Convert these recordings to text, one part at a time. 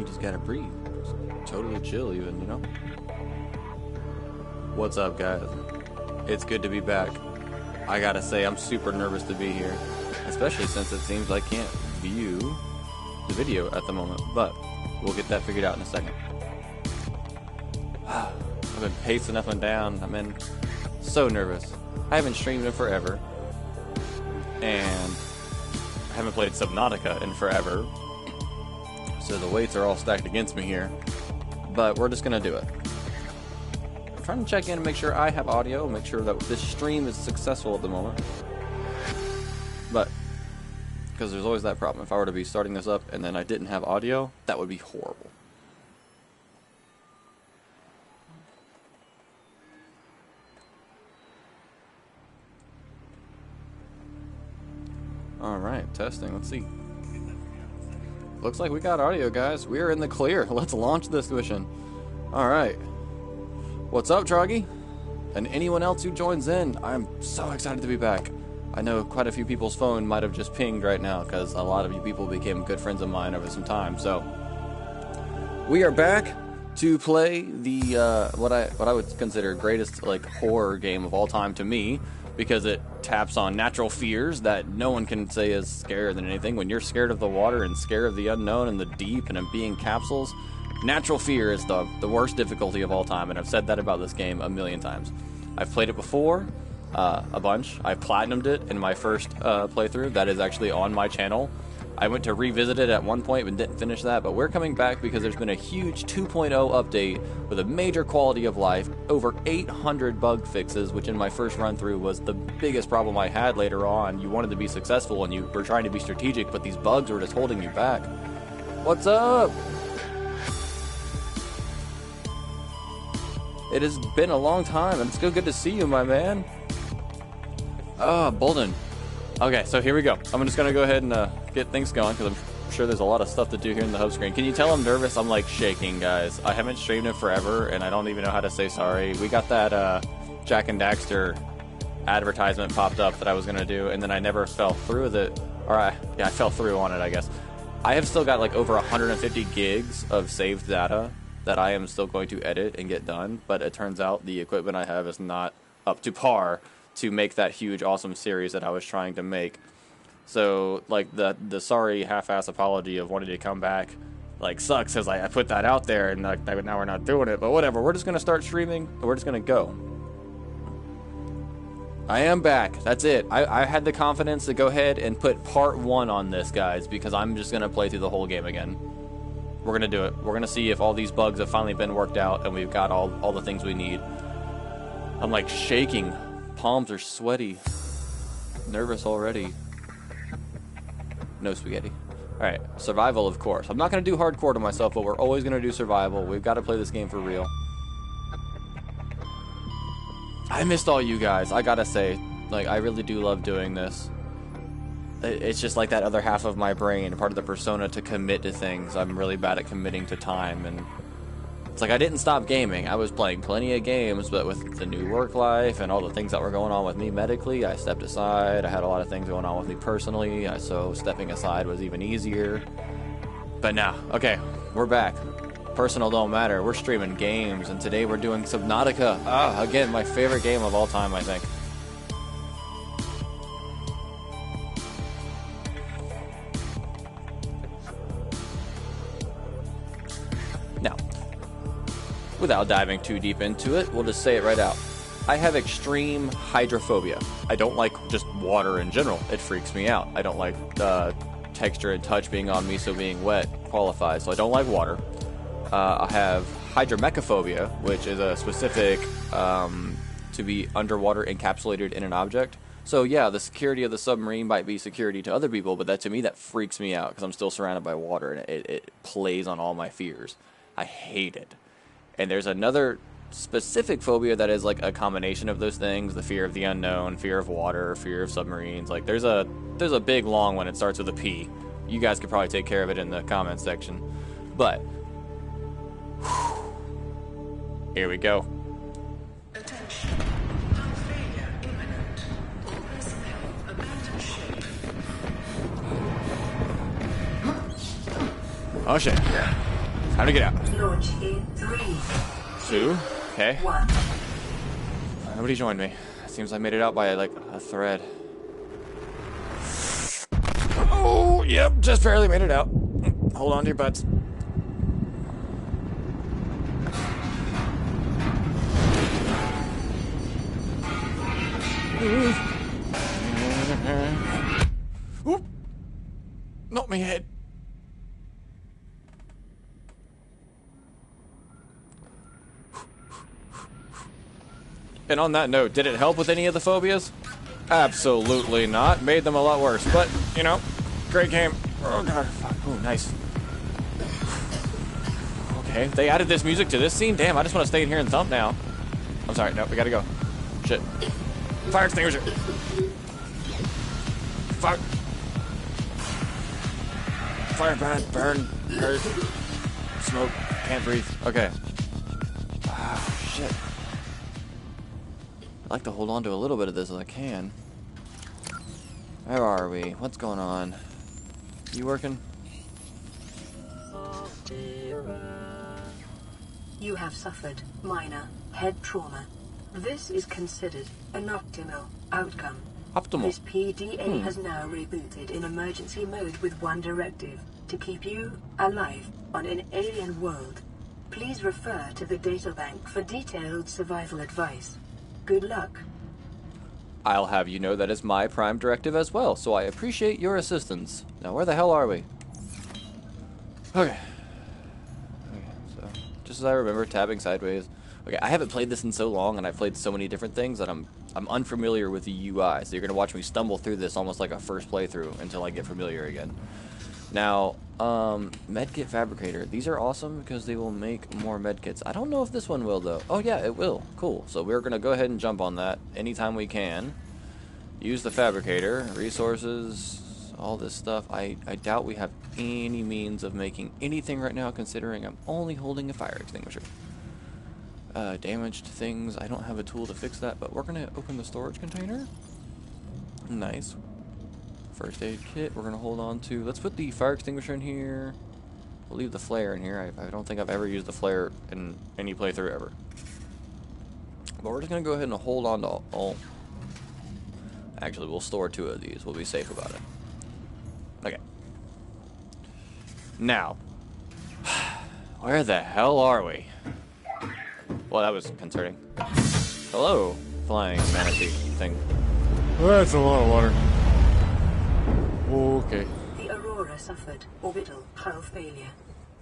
You just gotta breathe. Just totally chill even, you know? What's up, guys? It's good to be back. I gotta say, I'm super nervous to be here. Especially since it seems I can't view the video at the moment. But we'll get that figured out in a second. I've been pacing up and down. I'm so nervous. I haven't streamed in forever. And I haven't played Subnautica in forever. So the weights are all stacked against me here. But we're just gonna do it. I'm trying to check in and make sure I have audio, make sure that this stream is successful at the moment. But, because there's always that problem. If I were to be starting this up and then I didn't have audio, that would be horrible. Alright, testing, let's see. Looks like we got audio, guys. We are in the clear. Let's launch this mission. Alright. What's up, Troggy? And anyone else who joins in, I'm so excited to be back. I know quite a few people's phone might have just pinged right now because a lot of you people became good friends of mine over some time. So, we are back to play the, what I would consider greatest, like, horror game of all time to me. Because it taps on natural fears that no one can say is scarier than anything. When you're scared of the water and scared of the unknown and the deep and being capsules, natural fear is the worst difficulty of all time, and I've said that about this game a million times. I've played it before, a bunch. I platinumed it in my first playthrough. That is actually on my channel. I went to revisit it at one point but didn't finish that, but we're coming back because there's been a huge 2.0 update with a major quality of life, over 800 bug fixes, which in my first run through was the biggest problem I had later on. You wanted to be successful and you were trying to be strategic, but these bugs were just holding you back. What's up? It has been a long time and it's still good to see you, my man. Oh, Bolden. Okay, so here we go. I'm just going to go ahead and get things going, because I'm sure there's a lot of stuff to do here in the hub screen. Can you tell I'm nervous? I'm, like, shaking, guys. I haven't streamed in forever, and I don't even know how to say sorry. We got that Jack and Daxter advertisement popped up that I was going to do, and then I never fell through with it. Yeah, I fell through on it, I guess. I have still got, like, over 150 gigs of saved data that I am still going to edit and get done, but it turns out the equipment I have is not up to par to make that huge, awesome series that I was trying to make. So, like, the sorry half-ass apology of wanting to come back, like, sucks, because I put that out there, and like, now we're not doing it, but whatever. We're just going to start streaming, and we're just going to go. I am back. That's it. I had the confidence to go ahead and put part 1 on this, guys, because I'm just going to play through the whole game again. We're going to do it. We're going to see if all these bugs have finally been worked out, and we've got all the things we need. I'm, like, shaking. Palms are sweaty. Nervous already. No spaghetti. Alright, survival, of course. I'm not going to do hardcore to myself, but we're always going to do survival. We've got to play this game for real. I missed all you guys, I gotta say. Like, I really do love doing this. It's just like that other half of my brain, part of the persona to commit to things. I'm really bad at committing to time, and it's like I didn't stop gaming. I was playing plenty of games, but with the new work life and all the things that were going on with me medically, I stepped aside. I had a lot of things going on with me personally, so stepping aside was even easier. But now, okay, we're back. Personal don't matter. We're streaming games, and today we're doing Subnautica. Again, my favorite game of all time, I think. Now, without diving too deep into it, we'll just say it right out. I have extreme hydrophobia. I don't like just water in general. It freaks me out. I don't like texture and touch being on me, so being wet qualifies. So I don't like water. I have hydromechaphobia, which is a specific to be underwater encapsulated in an object. So yeah, the security of the submarine might be security to other people, but to me that freaks me out because I'm still surrounded by water, and it plays on all my fears. I hate it. And there's another specific phobia that is like a combination of those things: the fear of the unknown, fear of water, fear of submarines. Like there's a big long one. It starts with a P. You guys could probably take care of it in the comments section. But here we go. Attention. Hull failure imminent. All personnel abandon ship. Oh shit. Time to get out. Launch in 3, 2. Okay. 1. Nobody joined me. Seems I made it out by like a thread. Oh, yep, just barely made it out. Hold on to your butts. Oop. Not my head. And on that note, did it help with any of the phobias? Absolutely not. Made them a lot worse. But, you know, great game. Oh, God. Fuck. Oh, nice. Okay, they added this music to this scene? Damn, I just want to stay in here and thump now. I'm sorry. No, we gotta go. Shit. Fire extinguisher. Fuck. Fire, burn, hurt. Smoke. Can't breathe. Okay. Ah, shit. I like to hold on to a little bit of this as I can. Where are we? What's going on? You working? You have suffered minor head trauma. This is considered an optimal outcome. Optimal. This PDA has now rebooted in emergency mode with one directive: to keep you alive on an alien world. Please refer to the databank for detailed survival advice. Good luck. I'll have you know that is my prime directive as well, so I appreciate your assistance. Now, where the hell are we? Okay. So, just as I remember, tabbing sideways. Okay, I haven't played this in so long, and I've played so many different things that I'm unfamiliar with the UI, so you're going to watch me stumble through this almost like a first playthrough until I get familiar again. Now, medkit fabricator. These are awesome because they will make more medkits. I don't know if this one will, though. Oh, yeah, it will. Cool. So we're going to go ahead and jump on that anytime we can. Use the fabricator, resources, all this stuff. I doubt we have any means of making anything right now, considering I'm only holding a fire extinguisher. Damaged things. I don't have a tool to fix that, but we're going to open the storage container. Nice. First aid kit, we're going to hold on to. Let's put the fire extinguisher in here. We'll leave the flare in here. I don't think I've ever used the flare in any playthrough ever. But we're just going to go ahead and hold on to all. Actually, we'll store 2 of these. We'll be safe about it. Okay. Now, where the hell are we? Well, that was concerning. Hello, flying manatee thing. That's a lot of water. Okay. The Aurora suffered orbital hull failure.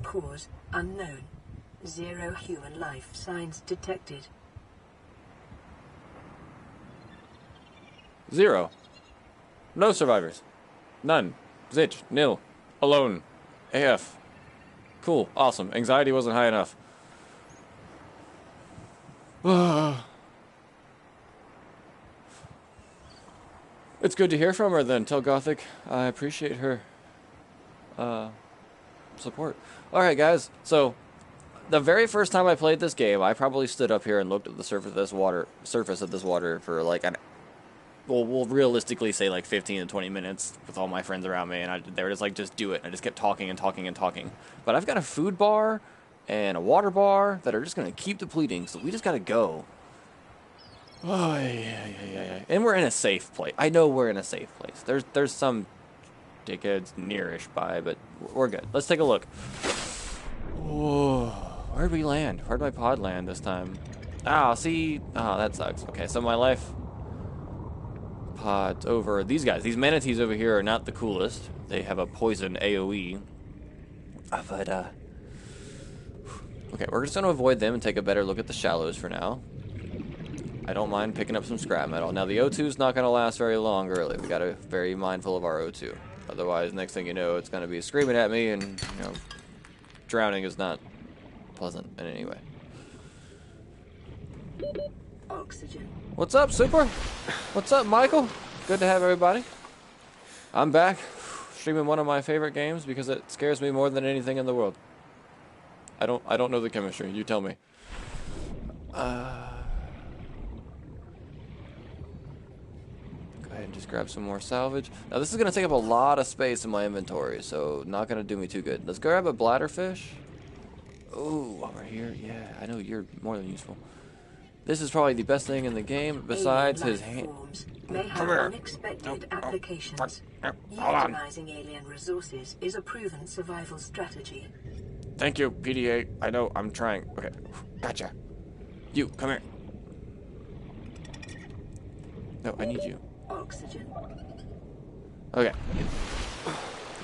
Cause unknown. 0 human life signs detected. 0. No survivors. None. Zitch. Nil. Alone. AF. Cool. Awesome. Anxiety wasn't high enough. It's good to hear from her then. Tell Gothic I appreciate her support. Alright guys, so the very first time I played this game, I probably stood up here and looked at the surface of this water for like we'll realistically say like 15 to 20 minutes with all my friends around me, and they were just like, just do it. And I just kept talking and talking and talking. But I've got a food bar and a water bar that are just going to keep depleting, so we just got to go. Oh, yeah. And we're in a safe place. I know we're in a safe place. There's some dickheads nearish by, but we're good. Let's take a look. Whoa. Where'd we land? Where'd my pod land this time? Ah, see? Oh, that sucks. Okay, so my life pod's over. These guys, these manatees over here are not the coolest. They have a poison AoE. But, okay, we're just going to avoid them and take a better look at the shallows for now. I don't mind picking up some scrap metal. Now, the O2 is not going to last very long early. We got to be very mindful of our O2. Otherwise, next thing you know, it's going to be screaming at me, and, you know, drowning is not pleasant in any way. Oxygen. What's up, Super? What's up, Michael? Good to have everybody. I'm back, streaming one of my favorite games because it scares me more than anything in the world. I don't know the chemistry. You tell me. Go ahead and just grab some more salvage. Now this is gonna take up a lot of space in my inventory, so not gonna do me too good. Let's grab a bladderfish. Ooh, over here. Yeah, I know you're more than useful. This is probably the best thing in the game besides his hand. May have Come here. unexpected applications. Hold on. Utilizing alien resources is a proven survival strategy. Thank you, Pt.1. I know, I'm trying. Okay, gotcha. You, come here. No, I need you. Oxygen. Okay.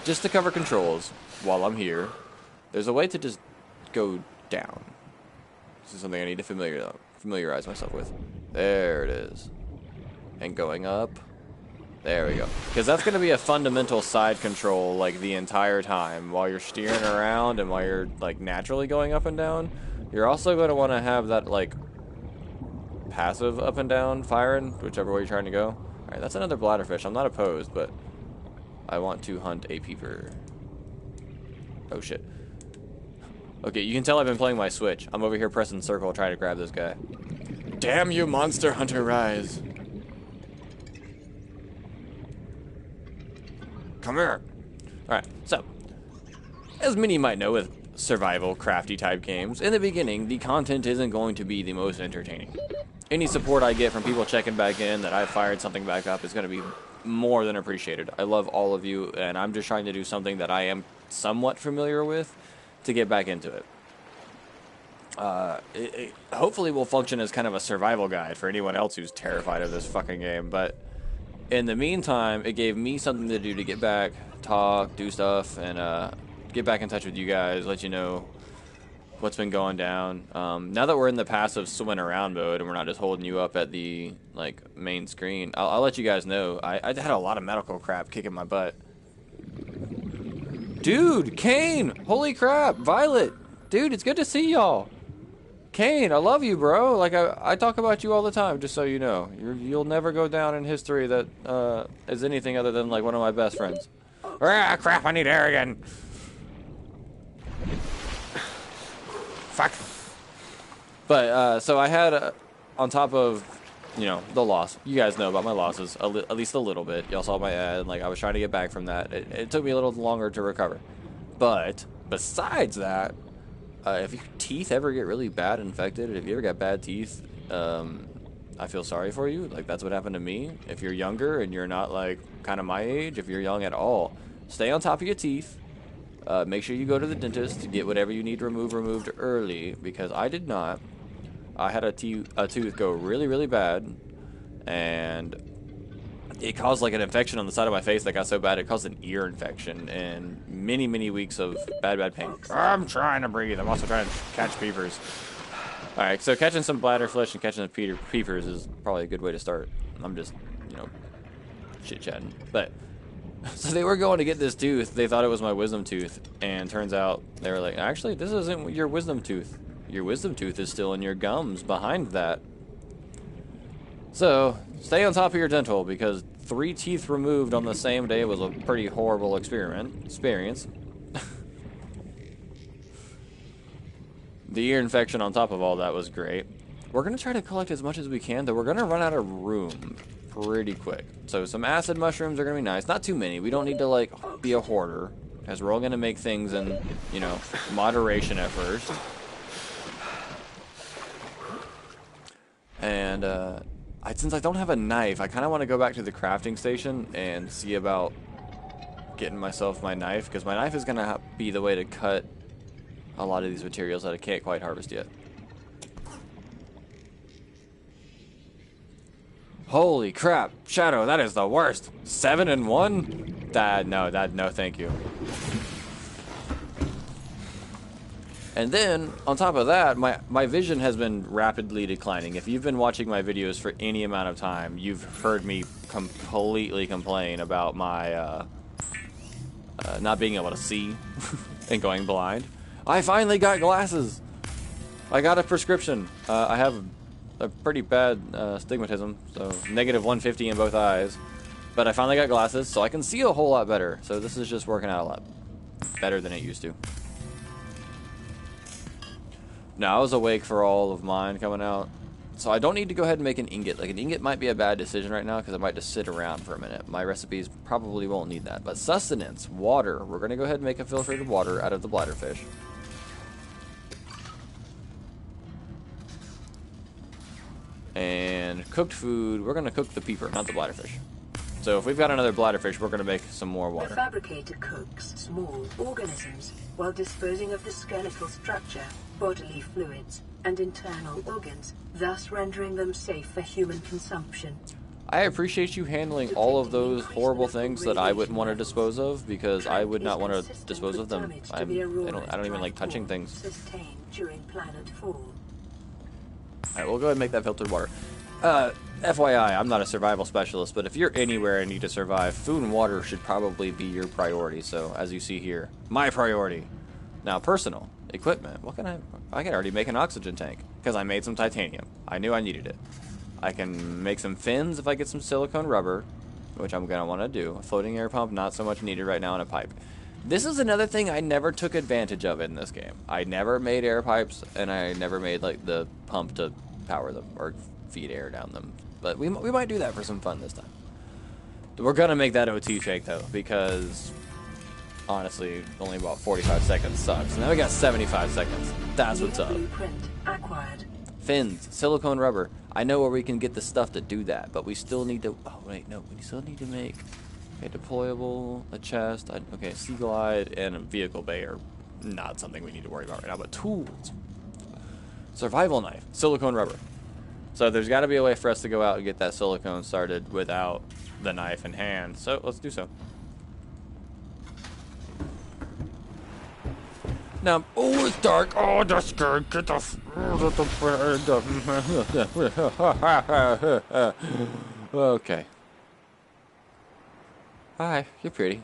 Just to cover controls while I'm here, there's a way to just go down. This is something I need to familiarize myself with. There it is. And going up. There we go. Because that's going to be a fundamental side control, like, the entire time. While you're steering around and while you're, like, naturally going up and down, you're also going to want to have that, like, passive up and down firing, whichever way you're trying to go. Alright, that's another bladderfish. I'm not opposed, but I want to hunt a peeper. Oh, shit. Okay, you can tell I've been playing my Switch. I'm over here pressing circle trying to grab this guy. Damn you, Monster Hunter Rise. Come here. Alright, so, as many might know with survival, crafty type games, in the beginning, the content isn't going to be the most entertaining. Any support I get from people checking back in that I've fired something back up is going to be more than appreciated. I love all of you, and I'm just trying to do something that I am somewhat familiar with to get back into it. It hopefully will function as kind of a survival guide for anyone else who's terrified of this fucking game, but in the meantime, it gave me something to do to get back, talk, do stuff, and get back in touch with you guys, let you know what's been going down. Now that we're in the passive swimming around mode and we're not just holding you up at the like main screen, I'll let you guys know. I had a lot of medical crap kicking my butt. Dude, Kane! Holy crap! Violet! Dude, it's good to see y'all! Kane, I love you, bro. Like, I talk about you all the time, just so you know. You'll never go down in history that is anything other than, like, one of my best friends. Ah, crap, I need air again. Fuck. But, so I had, on top of, you know, the loss. You guys know about my losses, at least a little bit. Y'all saw my ad, like, I was trying to get back from that. It took me a little longer to recover. But, besides that, if your teeth ever get really bad infected, if you ever got bad teeth, I feel sorry for you. Like, that's what happened to me. If you're younger and you're not, like, kind of my age, if you're young at all, stay on top of your teeth. Make sure you go to the dentist to get whatever you need removed early, because I did not. I had a tooth go really, really bad, and it caused like an infection on the side of my face that got so bad it caused an ear infection and many, many weeks of bad pain. I'm trying to breathe. I'm also trying to catch peepers. Alright, so catching some bladderfish and catching the peepers is probably a good way to start. I'm just, you know, chit-chatting. But, so they were going to get this tooth. They thought it was my wisdom tooth, and turns out they were like, actually, this isn't your wisdom tooth. Your wisdom tooth is still in your gums behind that. So, stay on top of your dental, because 3 teeth removed on the same day was a pretty horrible experience. The ear infection on top of all that was great. We're going to try to collect as much as we can, though we're going to run out of room pretty quick. So some acid mushrooms are going to be nice. Not too many. We don't need to, like, be a hoarder, as we're all going to make things in, you know, moderation at first. And, since I don't have a knife, I kind of want to go back to the crafting station and see about getting myself my knife, because my knife is going to be the way to cut a lot of these materials that I can't quite harvest yet. Holy crap, Shadow, that is the worst. 7 and 1? No, thank you. And then, on top of that, my vision has been rapidly declining. If you've been watching my videos for any amount of time, you've heard me completely complain about my not being able to see and going blind. I finally got glasses! I got a prescription. I have a pretty bad stigmatism, so negative 150 in both eyes. But I finally got glasses, so I can see a whole lot better. So this is just working out a lot better than it used to. Now, I was awake for all of mine coming out, so I don't need to go ahead and make an ingot. Like, an ingot might be a bad decision right now, because I might just sit around for a minute. My recipes probably won't need that. But sustenance, water. We're going to go ahead and make a filtered water out of the bladderfish. And cooked food, we're going to cook the peeper, not the bladderfish. So if we've got another bladderfish, we're going to make some more water. The fabricator cooks small organisms while disposing of the skeletal structure, bodily fluids, and internal organs, thus rendering them safe for human consumption. I appreciate you handling all of those horrible things that I wouldn't want to dispose of, because I would not want to dispose of them. I don't even like touching things. Sustained during planet fall. Alright, we'll go ahead and make that filtered water. FYI, I'm not a survival specialist, but if you're anywhere and need to survive, food and water should probably be your priority. So, as you see here, my priority. Now, personal equipment. What can I can already make an oxygen tank, because I made some titanium. I knew I needed it. I can make some fins if I get some silicone rubber, which I'm going to want to do. A floating air pump, not so much needed right now, in a pipe. This is another thing I never took advantage of in this game. I never made air pipes, and I never made like the pump to power them or feed air down them. But we might do that for some fun this time. We're going to make that OT fake, though, because honestly, only about 45 seconds sucks. Now we got 75 seconds. That's what's up. Blueprint acquired. Fins, silicone rubber. I know where we can get the stuff to do that, but we still need to... Oh, wait, no. We still need to make a deployable, a chest, okay, sea glide, and a vehicle bay are not something we need to worry about right now, but tools. Survival knife, silicone rubber. So there's got to be a way for us to go out and get that silicone started without the knife in hand. So let's do so. Now, oh, it's dark. Oh, that's good. Get the okay. Hi, you're pretty.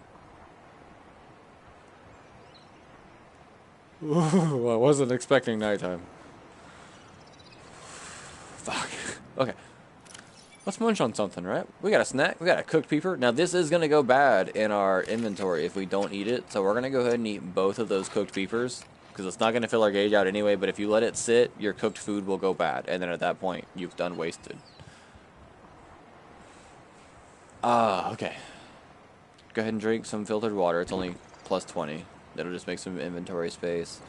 Ooh, I wasn't expecting nighttime. Fuck. Okay. Let's munch on something, right? We got a snack. We got a cooked peeper. Now, this is going to go bad in our inventory if we don't eat it. So we're going to go ahead and eat both of those cooked peepers, because it's not going to fill our gauge out anyway. But if you let it sit, your cooked food will go bad. And then at that point, you've done wasted. Okay. Go ahead and drink some filtered water. It's only plus 20. That'll just make some inventory space.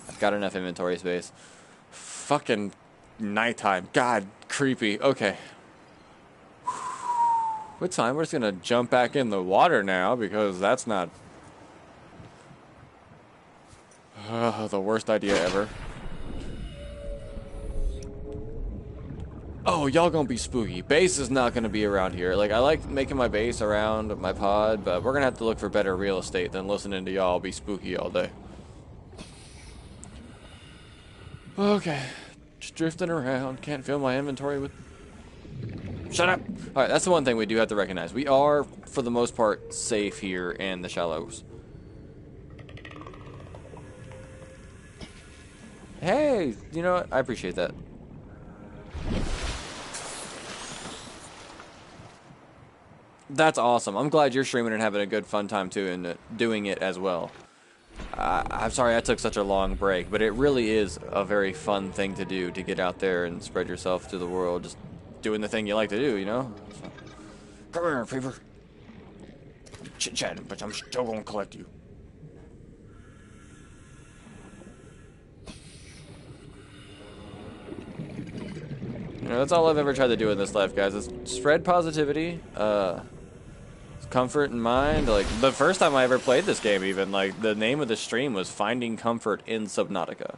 I've got enough inventory space. Fucking nighttime. God, creepy. Okay. It's time. We're just going to jump back in the water now, because that's not the worst idea ever. Oh, y'all gonna be spooky. Base is not gonna be around here. Like, I like making my base around my pod, but we're gonna have to look for better real estate than listening to y'all be spooky all day. Okay. Just drifting around. Can't fill my inventory with... Shut up! Alright, that's the one thing we do have to recognize. We are, for the most part, safe here in the shallows. Hey! You know what? I appreciate that. That's awesome. I'm glad you're streaming and having a good fun time too, and doing it as well. I'm sorry I took such a long break, but it really is a very fun thing to do, to get out there and spread yourself to the world, just doing the thing you like to do, you know? So, come here, Fever. Chit-chatting, but I'm still gonna collect you. You know, that's all I've ever tried to do in this life, guys, is spread positivity, comfort in mind. Like, the first time I ever played this game, even, like, the name of the stream was Finding Comfort in Subnautica.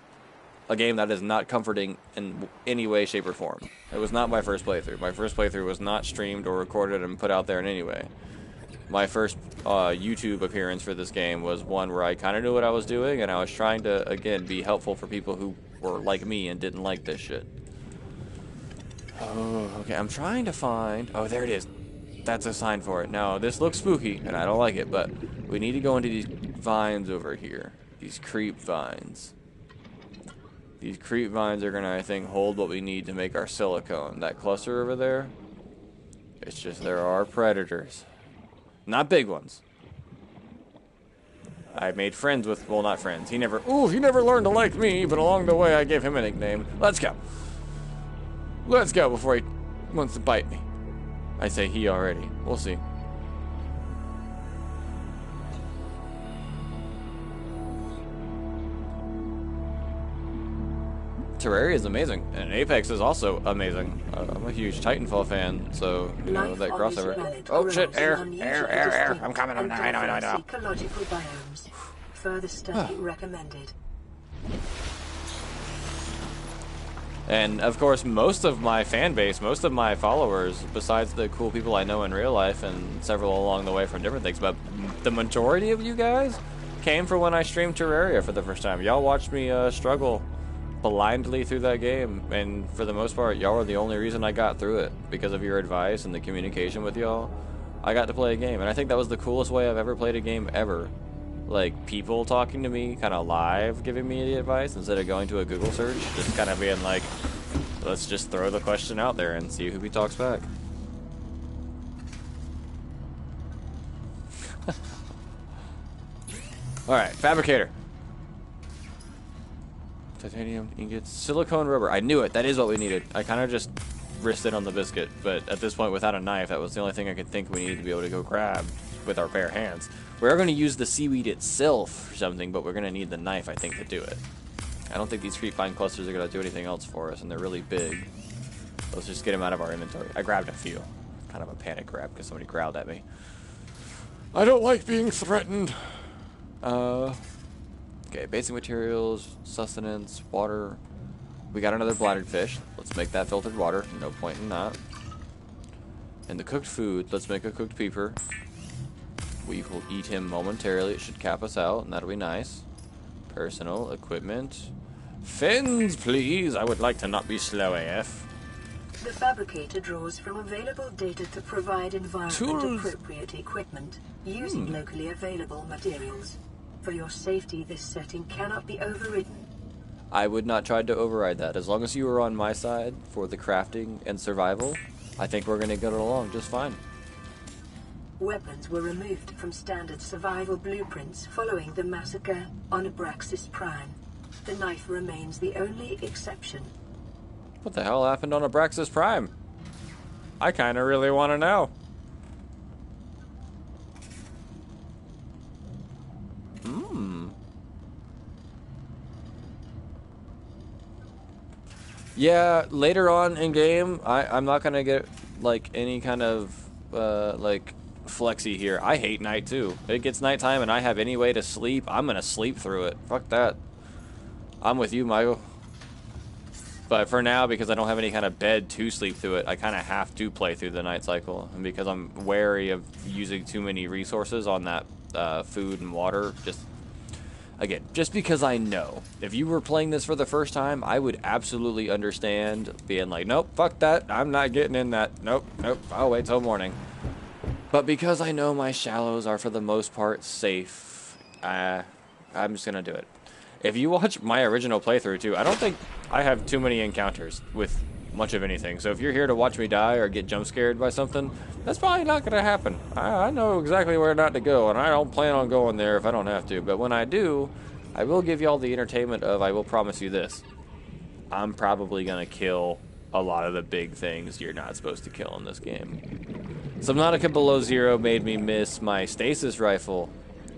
A game that is not comforting in any way, shape, or form. It was not my first playthrough. My first playthrough was not streamed or recorded and put out there in any way. My first YouTube appearance for this game was one where I kind of knew what I was doing, and I was trying to, again, be helpful for people who were like me and didn't like this shit. Oh, okay, I'm trying to find... Oh, there it is. That's a sign for it. Now, this looks spooky, and I don't like it, but we need to go into these vines over here. These creep vines. These creep vines are going to, I think, hold what we need to make our silicone. That cluster over there, it's just there are predators. Not big ones. I made friends with... Well, not friends. He never learned to like me, but along the way I gave him a nickname. Let's go. Let's go before he wants to bite me. I say he already. We'll see. Terraria is amazing, and Apex is also amazing. I'm a huge Titanfall fan, so, you know, that crossover. Oh shit, air! I'm coming, I know. Ecological biomes. Further study recommended. And, of course, most of my fan base, most of my followers, besides the cool people I know in real life and several along the way from different things, but the majority of you guys came from when I streamed Terraria for the first time. Y'all watched me struggle blindly through that game, and for the most part, y'all are the only reason I got through it. Because of your advice and the communication with y'all, I got to play a game, and I think that was the coolest way I've ever played a game ever. Like, people talking to me kind of live, giving me the advice instead of going to a Google search, just kind of being like, let's just throw the question out there and see who talks back. Alright, fabricator. Titanium ingots, silicone rubber. I knew it. That is what we needed. I kind of just risked it on the biscuit, but at this point, without a knife, that was the only thing I could think we needed to be able to go grab with our bare hands. We are going to use the seaweed itself for something, but we're going to need the knife, I think, to do it. I don't think these creepvine clusters are going to do anything else for us, and they're really big. Let's just get them out of our inventory. I grabbed a few. Kind of a panic grab because somebody growled at me. I don't like being threatened. Okay, basic materials, sustenance, water. We got another bladdered fish. Let's make that filtered water. No point in that. And the cooked food, let's make a cooked peeper. We will eat him momentarily. It should cap us out, and that'll be nice. Personal equipment. Fins, please. I would like to not be slow AF. The fabricator draws from available data to provide environment-appropriate equipment using locally available materials. For your safety, this setting cannot be overridden. I would not try to override that. As long as you are on my side for the crafting and survival, I think we're going to get along just fine. Weapons were removed from standard survival blueprints following the massacre on Abraxas Prime. The knife remains the only exception. What the hell happened on Abraxas Prime? I kind of really want to know. Yeah, later on in game, I'm not going to get, like, any kind of, like, flexy here. I hate night, too. It gets nighttime and I have any way to sleep, I'm going to sleep through it. Fuck that. I'm with you, Michael. But for now, because I don't have any kind of bed to sleep through it, I kind of have to play through the night cycle. And because I'm wary of using too many resources on that food and water, again, just because I know. If you were playing this for the first time, I would absolutely understand being like, nope, fuck that, I'm not getting in that. Nope, I'll wait till morning. But because I know my shallows are for the most part safe, I'm just going to do it. If you watch my original playthrough too, I don't think I have too many encounters with much of anything. So if you're here to watch me die or get jump scared by something, that's probably not going to happen. I know exactly where not to go, and I don't plan on going there if I don't have to. But when I do, I will give y'all the entertainment of, I will promise you this. I'm probably going to kill a lot of the big things you're not supposed to kill in this game. Subnautica Below Zero made me miss my stasis rifle.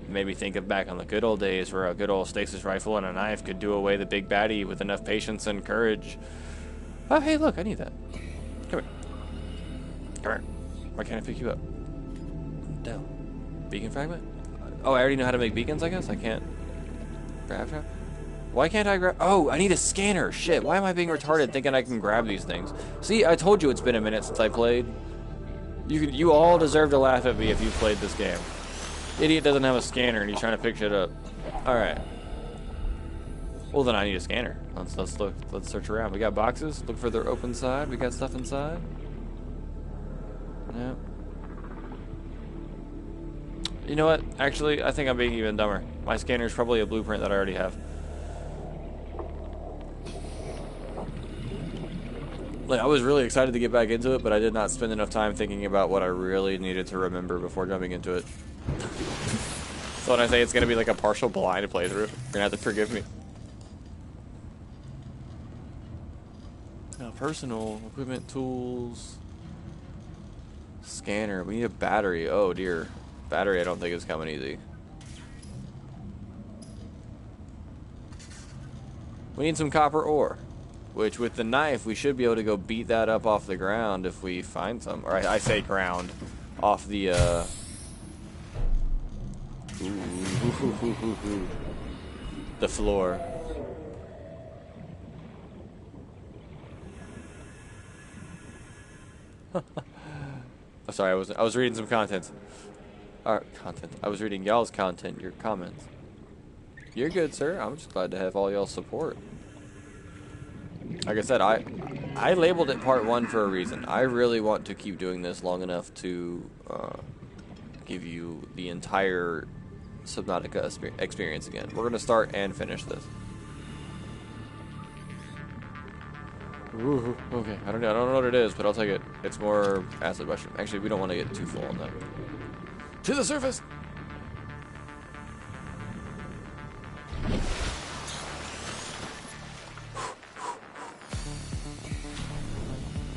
Made me think of back on the good old days where a good old stasis rifle and a knife could do away the big baddie with enough patience and courage. Oh, hey, look, I need that. Come here. Come here. Why can't I pick you up? Down. Beacon fragment? Oh, I already know how to make beacons, I guess? I can't grab trap? Why can't I grab? Oh, I need a scanner. Shit, why am I being retarded thinking I can grab these things? See, I told you it's been a minute since I played. You all deserve to laugh at me if you played this game. Idiot doesn't have a scanner and he's trying to pick shit up. Alright. Well, then I need a scanner. Let's look. Let's search around. We got boxes. Look for their open side. We got stuff inside. Yep. You know what? Actually, I think I'm being even dumber. My scanner is probably a blueprint that I already have. Like, I was really excited to get back into it, but I did not spend enough time thinking about what I really needed to remember before jumping into it. So when I say it's going to be like a partial blind playthrough, you're going to have to forgive me. Now, personal equipment, tools, scanner. We need a battery. Oh dear, battery. I don't think is coming easy. We need some copper ore. Which, with the knife, we should be able to go beat that up off the ground if we find some. Or I say ground. Off the, the floor. Oh, sorry, I was reading some content. Content. I was reading y'all's content, your comments. You're good, sir. I'm just glad to have all y'all's support. Like I said, I labeled it part 1 for a reason. I really want to keep doing this long enough to give you the entire Subnautica experience again. We're gonna start and finish this. Ooh, okay, I don't know what it is, but I'll take it. It's more acid mushroom. Actually, we don't want to get too full on that. To the surface.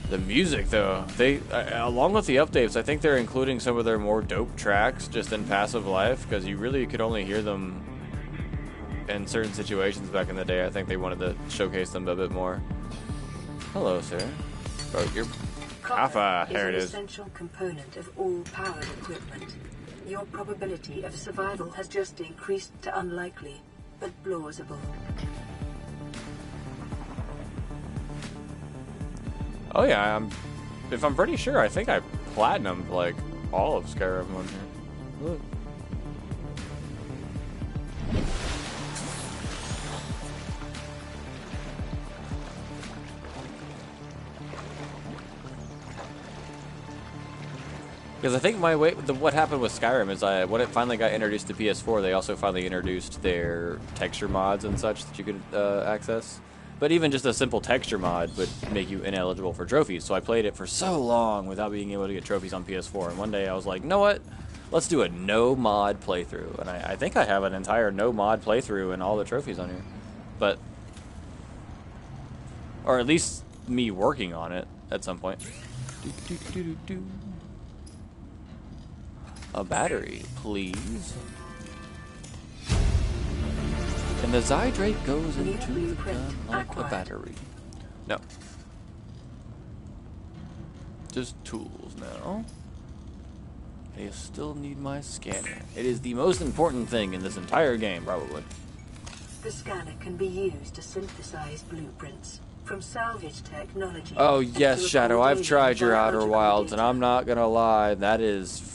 The music, though, they along with the updates, I think they're including some of their more dope tracks just in passive life, because you really could only hear them in certain situations back in the day. I think they wanted to showcase them a bit more. Hello, sir. Oh, you're Alpha. There it is. An essential component of all powered equipment. Your probability of survival has just increased to unlikely, but plausible. Oh yeah, if I'm pretty sure, I think I platinumed like all of Skyrim on here. Look. Because I think what happened with Skyrim is when it finally got introduced to PS4, they also finally introduced their texture mods and such that you could access. But even just a simple texture mod would make you ineligible for trophies. So I played it for so long without being able to get trophies on PS4. And one day I was like, you know what? Let's do a no mod playthrough. And I think I have an entire no mod playthrough and all the trophies on here. But, or at least me working on it at some point. A battery, please. And the Zydrate goes into the gun like a battery. No. Just tools now. I still need my scanner. It is the most important thing in this entire game, probably. The scanner can be used to synthesize blueprints from salvage technology. Oh yes, Shadow, I've tried your Outer Wilds, and I'm not gonna lie, that is...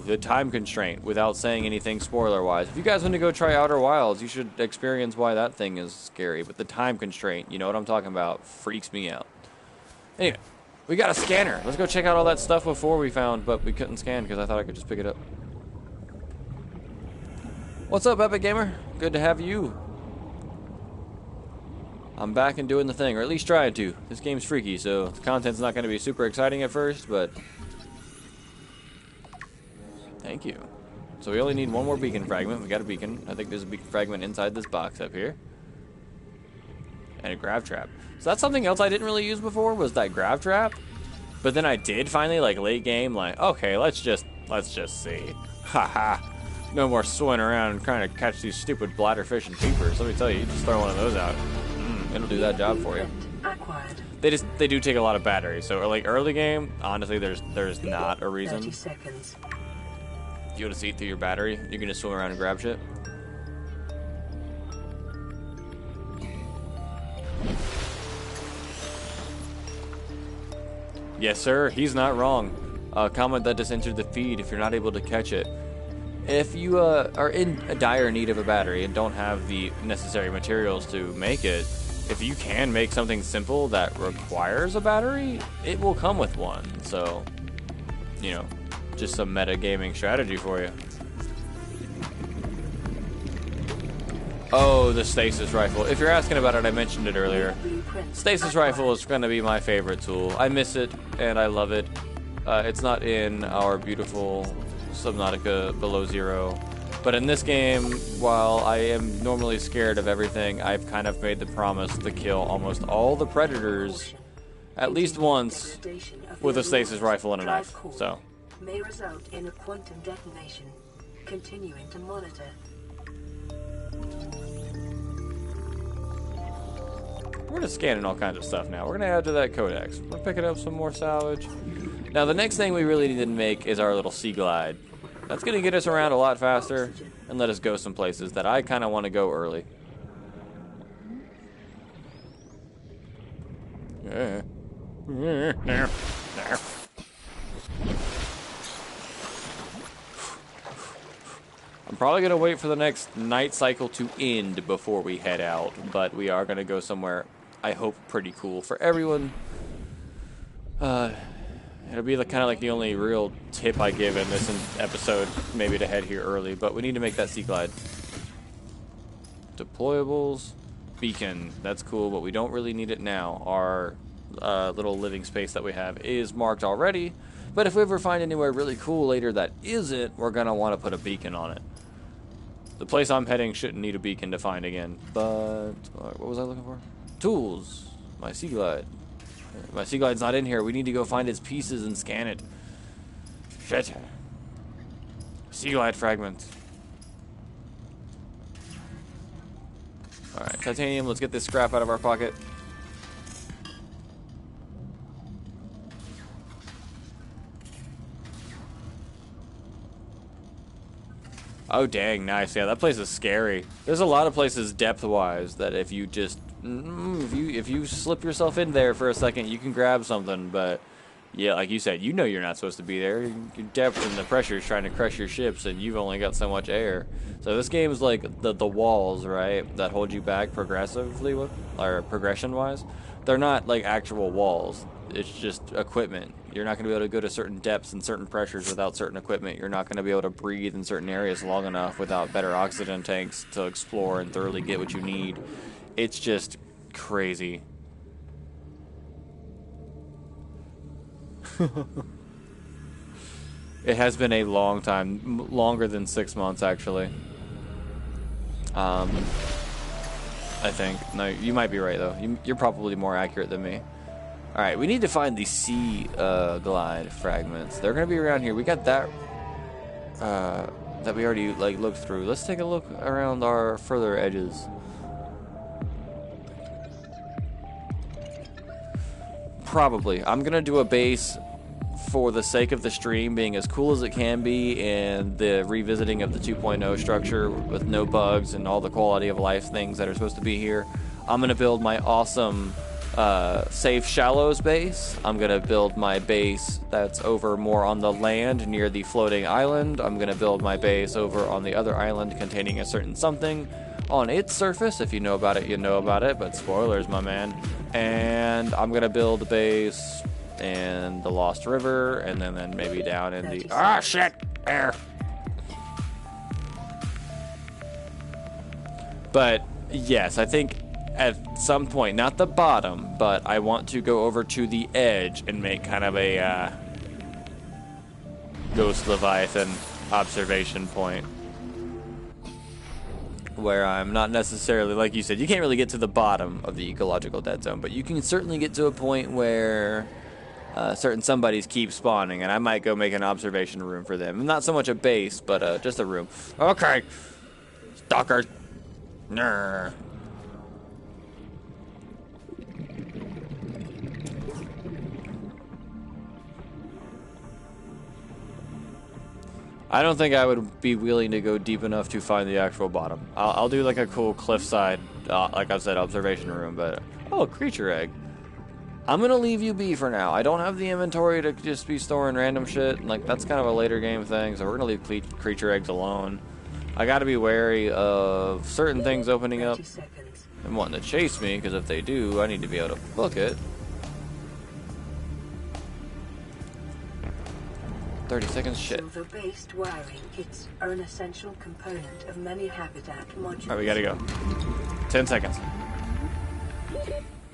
the time constraint, without saying anything spoiler-wise. If you guys want to go try Outer Wilds, you should experience why that thing is scary. But the time constraint, you know what I'm talking about, freaks me out. Anyway, we got a scanner. Let's go check out all that stuff before we found, but we couldn't scan because I thought I could just pick it up. What's up, Epic Gamer? Good to have you. I'm back and doing the thing, or at least trying to. This game's freaky, so the content's not going to be super exciting at first, but... Thank you. So we only need one more beacon fragment. We got a beacon. I think there's a beacon fragment inside this box up here. And a grav trap. So that's something else I didn't really use before, was that grav trap. But then I did finally, like late game, like, okay, let's just see. Haha. No more swimming around and trying to catch these stupid bladderfish and peepers. Let me tell you, just throw one of those out. It'll do that job for you. They do take a lot of battery. So like early game, honestly, there's not a reason. 30 seconds. You want to see through your battery? You can just swim around and grab shit. Yes, sir. He's not wrong. Comment that just entered the feed if you're not able to catch it. If you are in a dire need of a battery and don't have the necessary materials to make it, if you can make something simple that requires a battery, it will come with one. So, you know, just some metagaming strategy for you. Oh, the stasis rifle. If you're asking about it, I mentioned it earlier. Stasis rifle is going to be my favorite tool. I miss it, and I love it. It's not in our beautiful Subnautica Below Zero. But in this game, while I am normally scared of everything, I've kind of made the promise to kill almost all the predators at least once with a stasis rifle and a knife. So... may result in a quantum detonation. Continuing to monitor. We're just scanning all kinds of stuff now. We're gonna add to that codex. We're picking up some more salvage. Now the next thing we really need to make is our little sea glide. That's gonna get us around a lot faster and let us go some places that I kind of want to go early. I'm probably gonna wait for the next night cycle to end before we head out, but we are gonna go somewhere, I hope, pretty cool for everyone. It'll be kind of like the only real tip I give in this episode, maybe to head here early, but we need to make that sea glide. Deployables, beacon, that's cool, but we don't really need it now. Our little living space that we have is marked already, but if we ever find anywhere really cool later that isn't, we're gonna want to put a beacon on it. The place I'm heading shouldn't need a beacon to find again, but what was I looking for? Tools, my sea glide. My sea glide's not in here. We need to go find its pieces and scan it. Shit. Sea glide fragment. Alright, titanium, let's get this scrap out of our pocket. Oh dang, nice. Yeah, that place is scary. There's a lot of places depth-wise that if you just if you slip yourself in there for a second, you can grab something, but yeah, like you said, you know you're not supposed to be there. Your depth and the pressure is trying to crush your ships, and you've only got so much air. So this game is like the walls, right, that hold you back progressively, or progression-wise. They're not like actual walls. It's just equipment. You're not going to be able to go to certain depths and certain pressures without certain equipment. You're not going to be able to breathe in certain areas long enough without better oxygen tanks to explore and thoroughly get what you need. It's just crazy. It has been a long time, longer than 6 months actually. I think. No, you might be right though. You're probably more accurate than me. Alright, we need to find the sea glide fragments. They're gonna be around here. We got that that we already like looked through. Let's take a look around our further edges. Probably. I'm gonna do a base for the sake of the stream being as cool as it can be and the revisiting of the 2.0 structure with no bugs and all the quality of life things that are supposed to be here. I'm gonna build my awesome safe shallows base. I'm gonna build my base that's over more on the land near the floating island. I'm gonna build my base over on the other island containing a certain something on its surface. If you know about it, you know about it, but spoilers, my man. And I'm gonna build a base in the Lost River, and then maybe down in the shit air. But yes, I think at some point, not the bottom, but I want to go over to the edge and make kind of a Ghost Leviathan observation point. Where I'm not necessarily, like you said, you can't really get to the bottom of the ecological dead zone, but you can certainly get to a point where certain somebodies keep spawning, and I might go make an observation room for them. Not so much a base, but just a room. Okay, stalker. Nah. I don't think I would be willing to go deep enough to find the actual bottom. I'll do like a cool cliffside, like I said, observation room, but... Oh, creature egg. I'm gonna leave you be for now. I don't have the inventory to just be storing random shit. Like, that's kind of a later game thing, so we're gonna leave creature eggs alone. I gotta be wary of certain things opening up and wanting to chase me, because if they do, I need to be able to book it. 30 seconds, shit. Silver-based wiring kits are an essential component of many habitat modules. Alright, we gotta go. 10 seconds.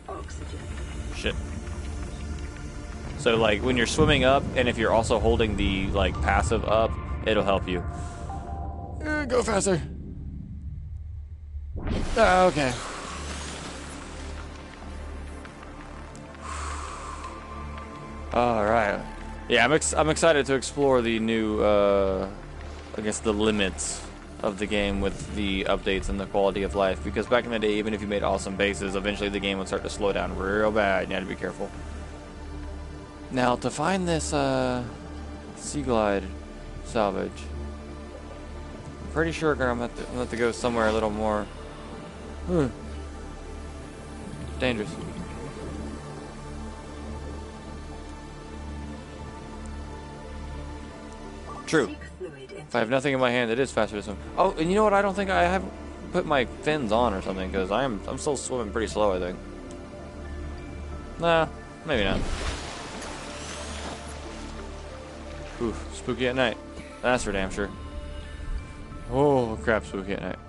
Oxygen. Shit. So, like, when you're swimming up, and if you're also holding the, like, passive up, it'll help you. Go faster. Okay. Alright. Yeah, I'm excited to explore the new, I guess the limits of the game with the updates and the quality of life, because back in the day, even if you made awesome bases, eventually the game would start to slow down real bad, and you had to be careful. Now, to find this Sea Glide salvage, I'm pretty sure I'm gonna have to go somewhere a little more dangerous. True. If I have nothing in my hand, it is faster to swim. Oh, and you know what? I don't think I haven't put my fins on or something, because I'm still swimming pretty slow, I think. Nah, maybe not. Oof, spooky at night. That's for damn sure. Oh crap, spooky at night.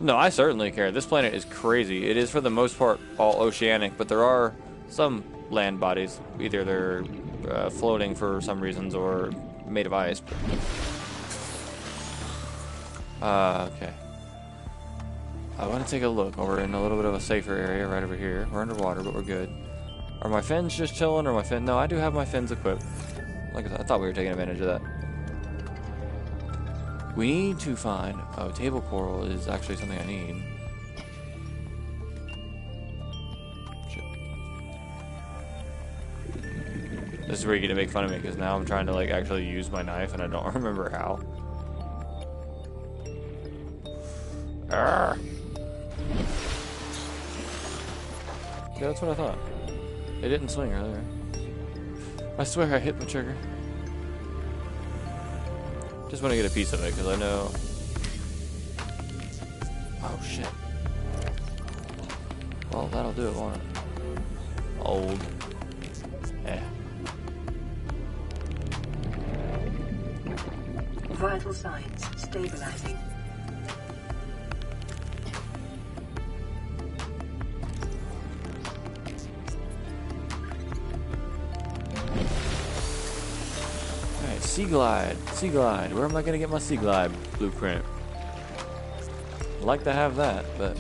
No, I certainly care. This planet is crazy. It is for the most part all oceanic, but there are some land bodies. Either they're floating for some reasons or made of ice. Okay. I want to take a look. We're in a little bit of a safer area right over here. We're underwater, but we're good. Are my fins just chilling, or my fin? No, I do have my fins equipped. Like I said, I thought we were taking advantage of that. We need to find... Oh, table coral is actually something I need. Shit. This is where you get to make fun of me, because now I'm trying to, like, actually use my knife, and I don't remember how. Arrgh. Yeah, that's what I thought. It didn't swing earlier. I swear I hit the trigger. Just want to get a piece of it, because I know... Oh, shit. Well, that'll do it, won't it? Old. Eh. Vital signs stabilizing. Sea Glide. Sea Glide. Where am I going to get my Sea Glide blueprint? I'd like to have that, but...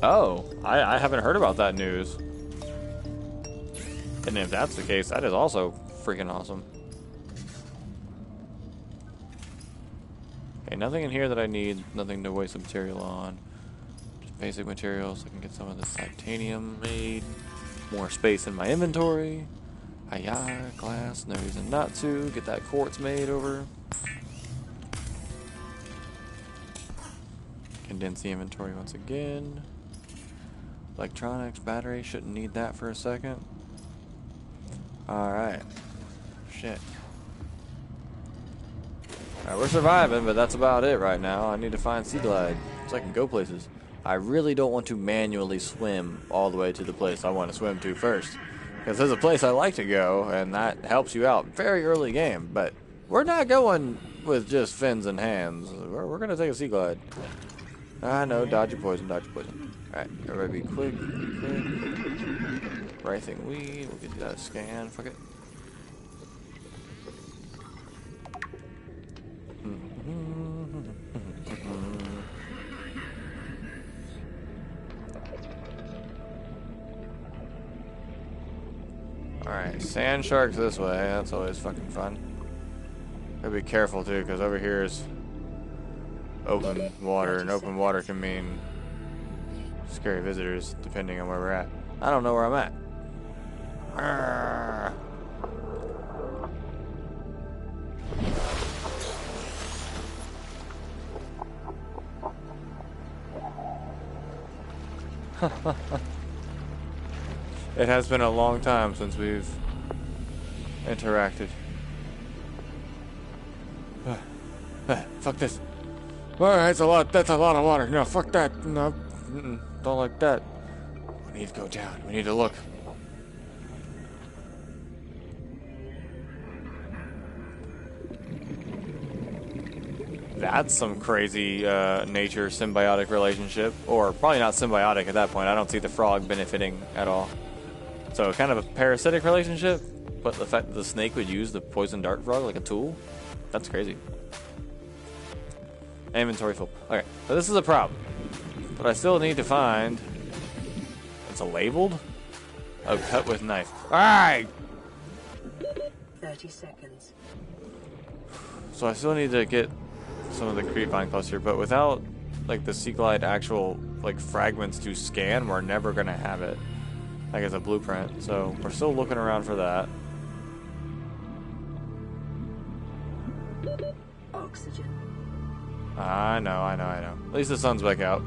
Oh, I haven't heard about that news. And if that's the case, that is also freaking awesome. Okay, nothing in here that I need, nothing to waste material on. Just basic materials, so I can get some of this titanium made. More space in my inventory. Hiya, glass, no reason not to. Get that quartz made over. Condense the inventory once again. Electronics, battery, shouldn't need that for a second. Alright. Shit. Alright, we're surviving, but that's about it right now. I need to find Sea Glide so I can go places. I really don't want to manually swim all the way to the place I want to swim to first. Because there's a place I like to go, and that helps you out very early game. But we're not going with just fins and hands. We're going to take a Sea Glide. I know, dodge your poison, dodge your poison. Alright, everybody be quick, quick. Writhing weed, we'll get that scan, fuck it. Alright, sand sharks this way, that's always fucking fun. Gotta be careful too, because over here is open water, and open water can mean scary visitors, depending on where we're at. I don't know where I'm at. Arrgh. It has been a long time since we've interacted. Fuck this. Alright, that's a lot of water. No, fuck that. No, don't like that. We need to go down. We need to look. That's some crazy nature symbiotic relationship. Or probably not symbiotic at that point. I don't see the frog benefiting at all. So kind of a parasitic relationship? But the fact that the snake would use the poison dart frog like a tool, that's crazy. Inventory full. Okay, so this is a problem. But I still need to find... It's a labeled? Oh, cut with knife. Alright! 30 seconds. So I still need to get some of the creepvine cluster, but without like the Sea Glide actual like fragments to scan, we're never gonna have it. Like as a blueprint. So we're still looking around for that. Oxygen. I know. At least the sun's back out.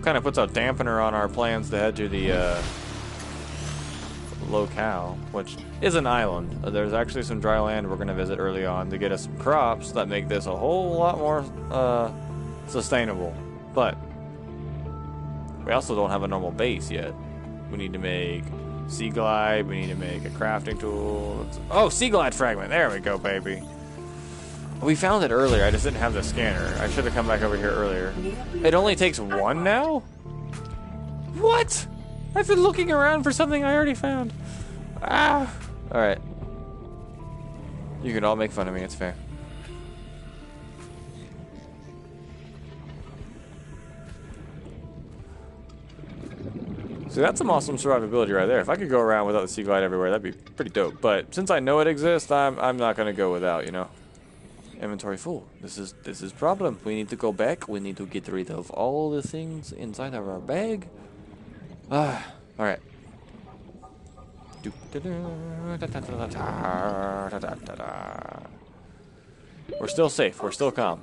Kind of puts a dampener on our plans to head to the locale, which is an island. There's actually some dry land we're going to visit early on to get us some crops that make this a whole lot more sustainable. But we also don't have a normal base yet. We need to make Sea Glide. We need to make a crafting tool. Oh, Sea Glide fragment. There we go, baby. We found it earlier. I just didn't have the scanner. I should have come back over here earlier. It only takes one now? What? I've been looking around for something I already found. Ah. Alright. You can all make fun of me. It's fair. So that's some awesome survivability right there. If I could go around without the Sea Glide everywhere, that'd be pretty dope. But since I know it exists, I'm not going to go without, you know. Inventory full. This is problem. We need to go back. We need to get rid of all the things inside of our bag. All right. We're still safe. We're still calm.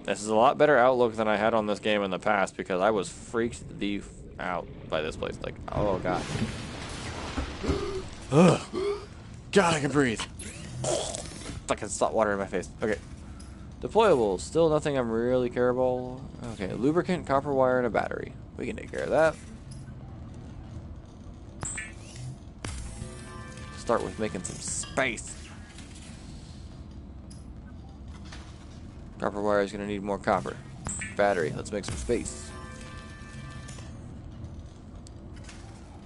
This is a lot better outlook than I had on this game in the past because I was freaked the out by this place. Like, oh god. Ugh. God, I can breathe. Fucking salt water in my face. Okay. Deployables. Still nothing I'm really careable. Okay. Lubricant, copper wire, and a battery. We can take care of that. Start with making some space. Copper wire is going to need more copper. Battery. Let's make some space.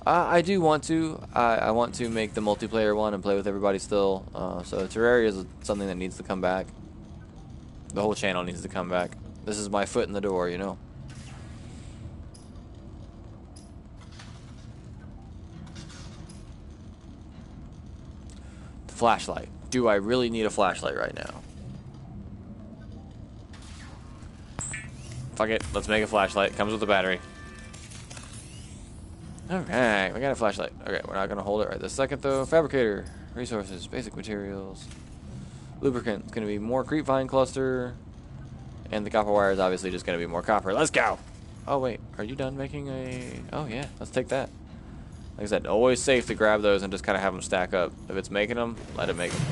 I do want to. I want to make the multiplayer one and play with everybody still. So Terraria is something that needs to come back. The whole channel needs to come back. This is my foot in the door, you know. The flashlight. Do I really need a flashlight right now? Fuck it. Let's make a flashlight. Comes with a battery. Alright, we got a flashlight. Okay, we're not going to hold it right this second, though. Fabricator. Resources. Basic materials. Lubricant. It's going to be more creepvine cluster. And the copper wire is obviously just going to be more copper. Let's go! Oh, wait. Are you done making a... Oh, yeah. Let's take that. Like I said, always safe to grab those and just kind of have them stack up. If it's making them, let it make them.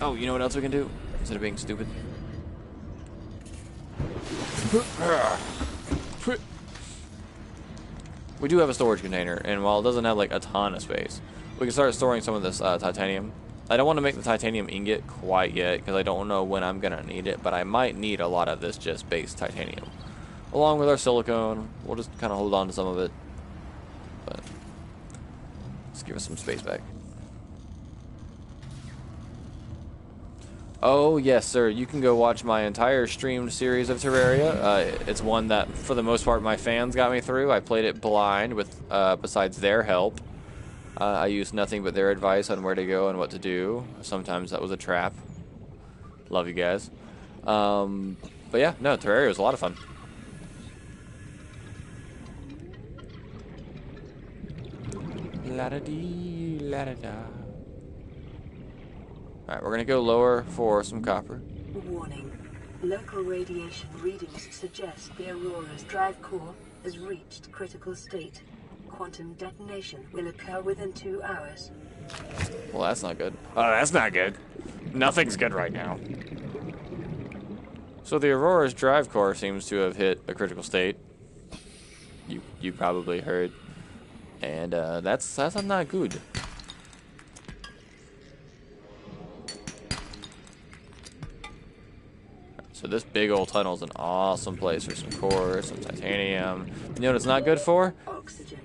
Oh, you know what else we can do? Instead of being stupid. We do have a storage container, and while it doesn't have like a ton of space, we can start storing some of this titanium. I don't want to make the titanium ingot quite yet, because I don't know when I'm going to need it, but I might need a lot of this just base titanium. Along with our silicone, we'll just kind of hold on to some of it. But let's give us some space back. Oh, yes, sir. You can go watch my entire streamed series of Terraria. It's one that, for the most part, my fans got me through. I played it blind, with besides their help. I used nothing but their advice on where to go and what to do. Sometimes that was a trap. Love you guys. But yeah, no, Terraria was a lot of fun. La-da-dee, la-da-da. Alright, we're going to go lower for some copper. Warning. Local radiation readings suggest the Aurora's drive core has reached critical state. Quantum detonation will occur within 2 hours. Well, that's not good. Oh, that's not good. Nothing's good right now. So the Aurora's drive core seems to have hit a critical state. You probably heard. And that's not good. So this big old tunnel is an awesome place for some cores, some titanium. You know what it's not good for? Oxygen.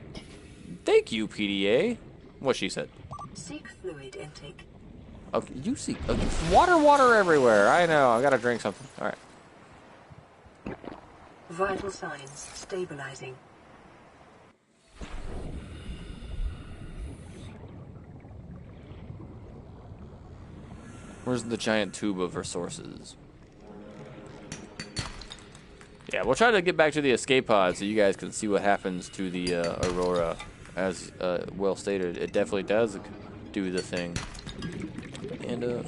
Thank you, PDA. What she said. Seek fluid intake. Okay, you see, water everywhere. I know. I gotta drink something. All right. Vital signs stabilizing. Where's the giant tube of resources? Yeah, we'll try to get back to the escape pod so you guys can see what happens to the Aurora. As well stated, it definitely does do the thing. And I'm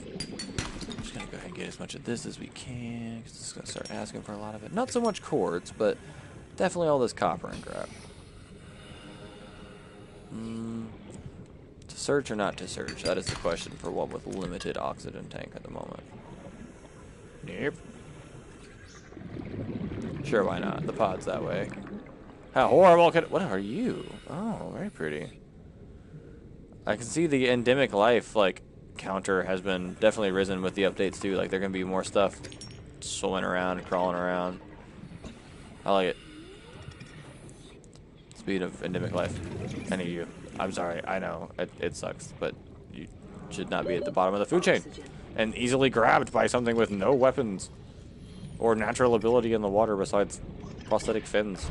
just gonna go ahead and get as much of this as we can, because it's gonna start asking for a lot of it. Not so much quartz, but definitely all this copper and crap. To search or not to search? That is the question for one with limited oxygen tank at the moment. Yep. Sure, why not? The pod's that way. How horrible could... What are you? Oh, very pretty. I can see the endemic life, like, counter has been definitely risen with the updates, too. Like, there can be more stuff swimming around, crawling around. I like it. Speed of endemic life. I need you. I'm sorry. I know. It sucks, but you should not be at the bottom of the food chain. And easily grabbed by something with no weapons. Or natural ability in the water besides prosthetic fins.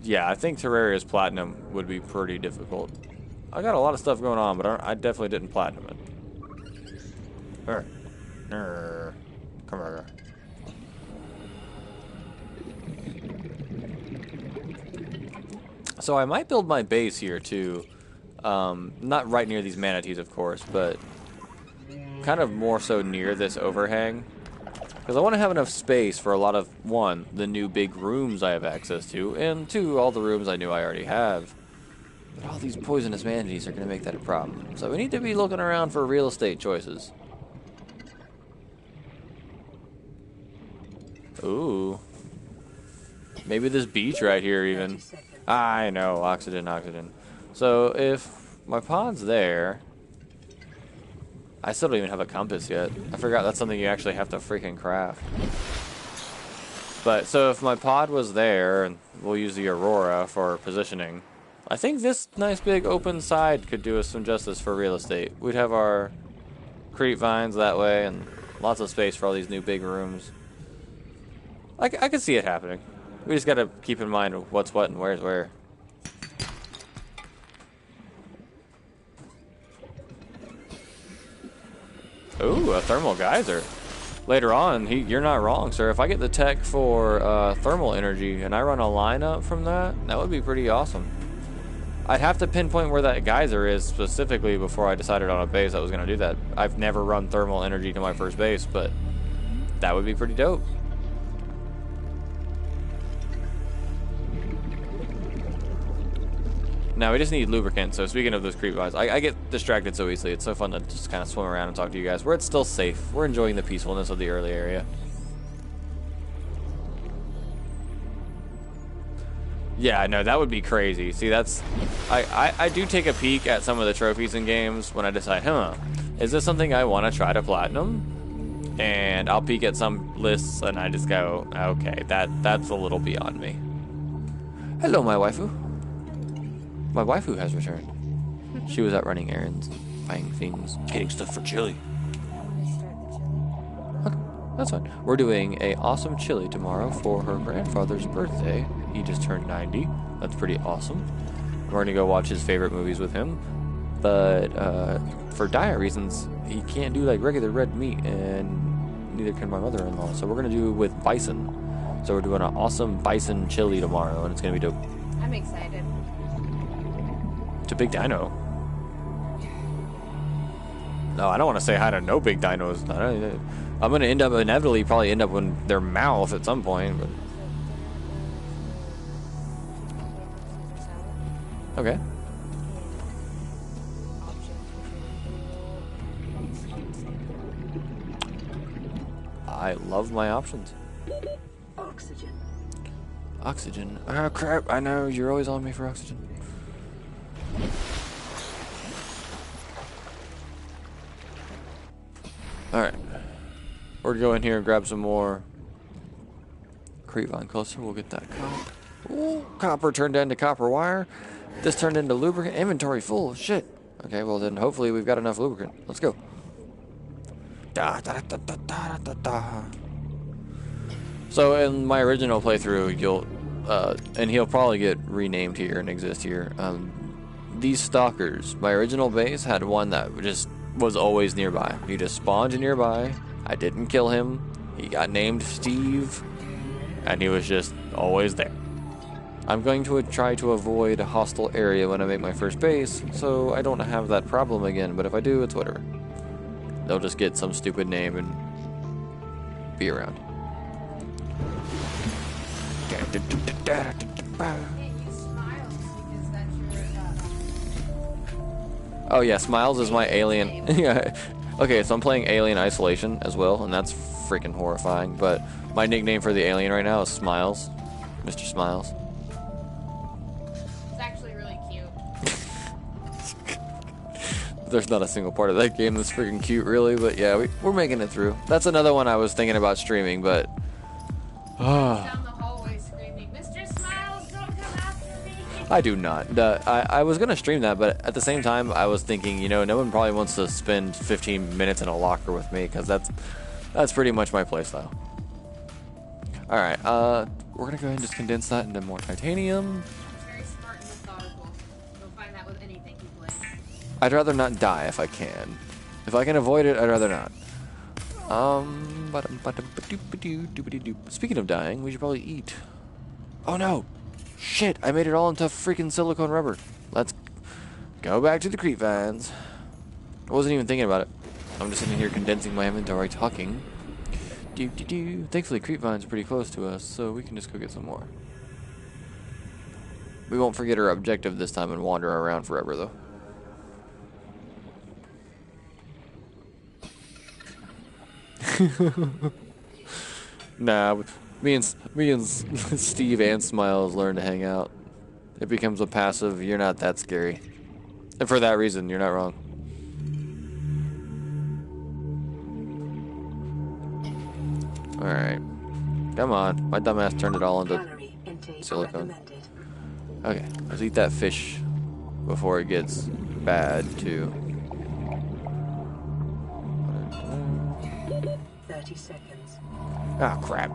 Yeah, I think Terraria's Platinum would be pretty difficult. I got a lot of stuff going on, but I definitely didn't Platinum it. Come here. So I might build my base here, too. Not right near these manatees, of course, but kind of more so near this overhang. Because I want to have enough space for a lot of, one, the new big rooms I have access to, and two, all the rooms I knew I already have. But all these poisonous manatees are going to make that a problem. So we need to be looking around for real estate choices. Ooh. Maybe this beach right here, even. I know, oxygen. So if my pod's there... I still don't even have a compass yet. I forgot that's something you actually have to freaking craft. But, so if my pod was there, and we'll use the Aurora for positioning, I think this nice big open side could do us some justice for real estate. We'd have our creep vines that way, and lots of space for all these new big rooms. I could see it happening. We just gotta keep in mind what's what and where's where. Ooh, a thermal geyser. Later on, you're not wrong, sir. If I get the tech for thermal energy and I run a line up from that, that would be pretty awesome. I'd have to pinpoint where that geyser is specifically before I decided on a base I was going to do that. I've never run thermal energy to my first base, but that would be pretty dope. Now, we just need lubricant, so speaking of those creep vines, I get distracted so easily. It's so fun to just kind of swim around and talk to you guys. Where it's still safe. We're enjoying the peacefulness of the early area. Yeah, no, that would be crazy. See, that's... I do take a peek at some of the trophies in games when I decide, is this something I want to try to platinum? And I'll peek at some lists and I just go, okay, that's a little beyond me. Hello, my waifu. My waifu has returned. She was out running errands, buying things, getting stuff for chili. Okay, that's fine. We're doing a awesome chili tomorrow for her grandfather's birthday. He just turned 90. That's pretty awesome. We're gonna go watch his favorite movies with him. But for diet reasons, he can't do like regular red meat, and neither can my mother-in-law. So we're gonna do it with bison. So we're doing an awesome bison chili tomorrow, and it's gonna be dope. I'm excited. To Big Dino. No, I don't want to say hi to no big dinos. I'm going to inevitably probably end up in their mouth at some point. But... Okay. I love my options. Oxygen. Oxygen. Oh crap, I know, you're always on me for oxygen. Alright. We're going to go in here and grab some more Creepvine closer. We'll get that copper. Ooh, copper turned into copper wire. This turned into lubricant. Inventory full. Shit. Okay, well then hopefully we've got enough lubricant. Let's go. Da, da, da, da, da, da, da. So in my original playthrough, you'll, and he'll probably get renamed here and exist here. These stalkers, my original base had one that just was always nearby. He just spawned nearby. I didn't kill him. He got named Steve, and he was just always there. I'm going to try to avoid a hostile area when I make my first base, so I don't have that problem again, but if I do, it's whatever. They'll just get some stupid name and be around. Oh yeah, Smiles is my alien. Yeah. Okay, so I'm playing Alien Isolation as well, and that's freaking horrifying, but my nickname for the alien right now is Smiles. Mr. Smiles. It's actually really cute. There's not a single part of that game that's freaking cute, really, but yeah, we're making it through. That's another one I was thinking about streaming, but... Down the hallway screaming, Mr. Smiles, don't come after me! I do not. I was going to stream that, but at the same time, I was thinking, you know, no one probably wants to spend 15 minutes in a locker with me, because that's pretty much my playstyle. Alright, we're going to go ahead and just condense that into more titanium. It's very smart and methodical. You'll find that with anything you play. I'd rather not die if I can. If I can avoid it, I'd rather not. Speaking of dying, we should probably eat. Oh no! Shit, I made it all into freaking silicone rubber. Let's go back to the creepvines. I wasn't even thinking about it. I'm just sitting here condensing my inventory, talking. Thankfully, creepvines are pretty close to us, so we can just go get some more. We won't forget our objective this time and wander around forever, though. Nah, me and Steve and Smiles learn to hang out. It becomes a passive. You're not that scary, and for that reason, you're not wrong. All right, come on. My dumbass turned it all into silicone. Okay, let's eat that fish before it gets bad too. 30 seconds. Ah, crap.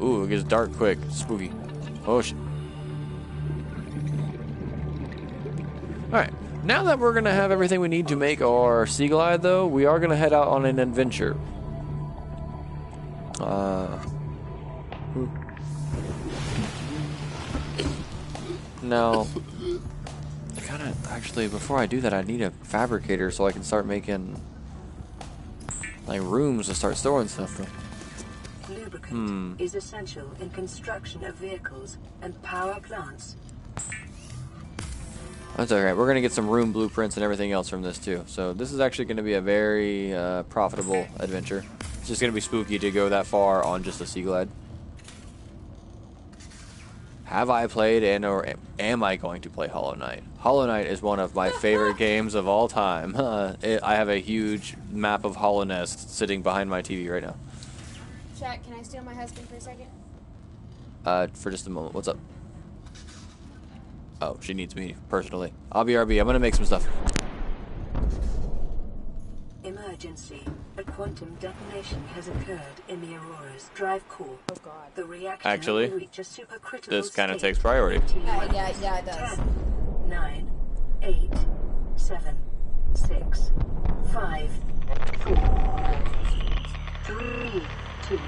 Ooh, it gets dark quick. Spooky. Oh, shit. Alright, now that we're going to have everything we need to make our Sea Glide, though, we are going to head out on an adventure. No. Actually, before I do that, I need a fabricator so I can start making like rooms to start storing stuff in. Lubricant is essential in construction of vehicles and power plants. That's alright. We're going to get some room blueprints and everything else from this too. So this is actually going to be a very profitable adventure. It's just going to be spooky to go that far on just a Sea Glide. Have I played and or am I going to play Hollow Knight? Hollow Knight is one of my favorite games of all time. I have a huge map of Hollow Nest sitting behind my TV right now. Chat, can I steal my husband for a second? For just a moment. What's up? Oh, she needs me personally. I'll be RB. I'm gonna make some stuff. Emergency. A quantum detonation has occurred in the Aurora's drive core. Oh god. The reaction Actually, will reach a supercritical this kind of state. takes priority. Yeah, it does. 10, 9, 8, 7, 6, 5, 4, 3, 2.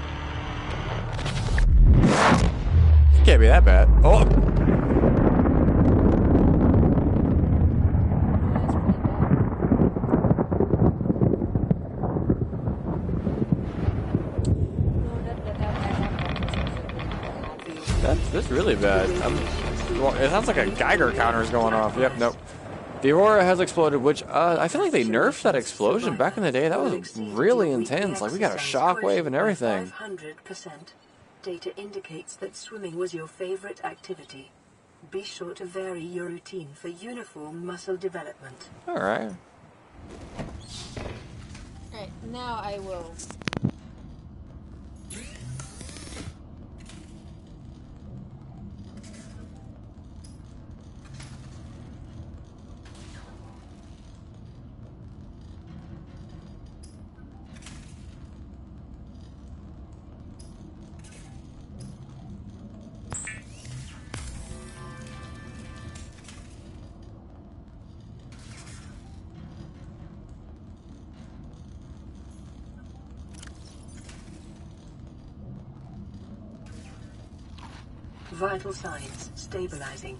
Can't be that bad. Oh! That's really bad. Well, it sounds like a Geiger counter is going off. Yep, nope. The Aurora has exploded, which I feel like they nerfed that explosion back in the day. That was really intense. Like we got a shockwave and everything. 500%. Data indicates that swimming was your favorite activity. Be sure to vary your routine for uniform muscle development. All right. Alright, now I will. Vital signs stabilizing.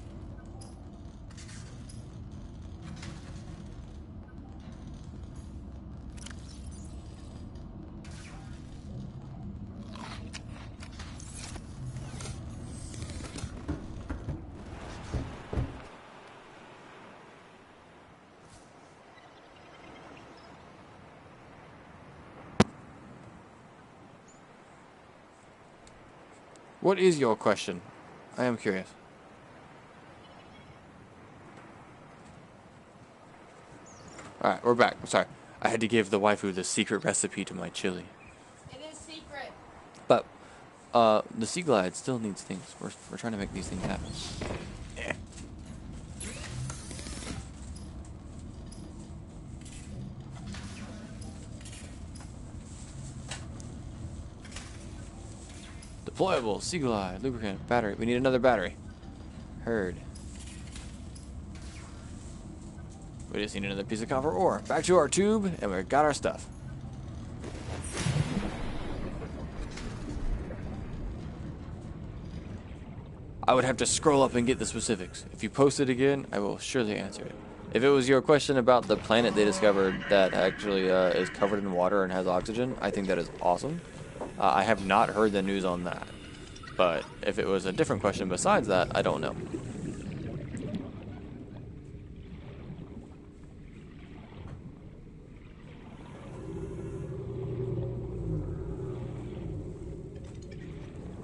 What is your question? I am curious. Alright, we're back. I'm sorry. I had to give the waifu the secret recipe to my chili. It is secret. But, the Sea Glide still needs things. We're trying to make these things happen. Yeah. Deployable, Sea Glide, lubricant, battery. We need another battery. Heard. We just need another piece of copper ore. Back to our tube, and we got our stuff. I would have to scroll up and get the specifics. If you post it again, I will surely answer it. If it was your question about the planet they discovered that actually is covered in water and has oxygen, I think that is awesome. I have not heard the news on that. But if it was a different question besides that, I don't know.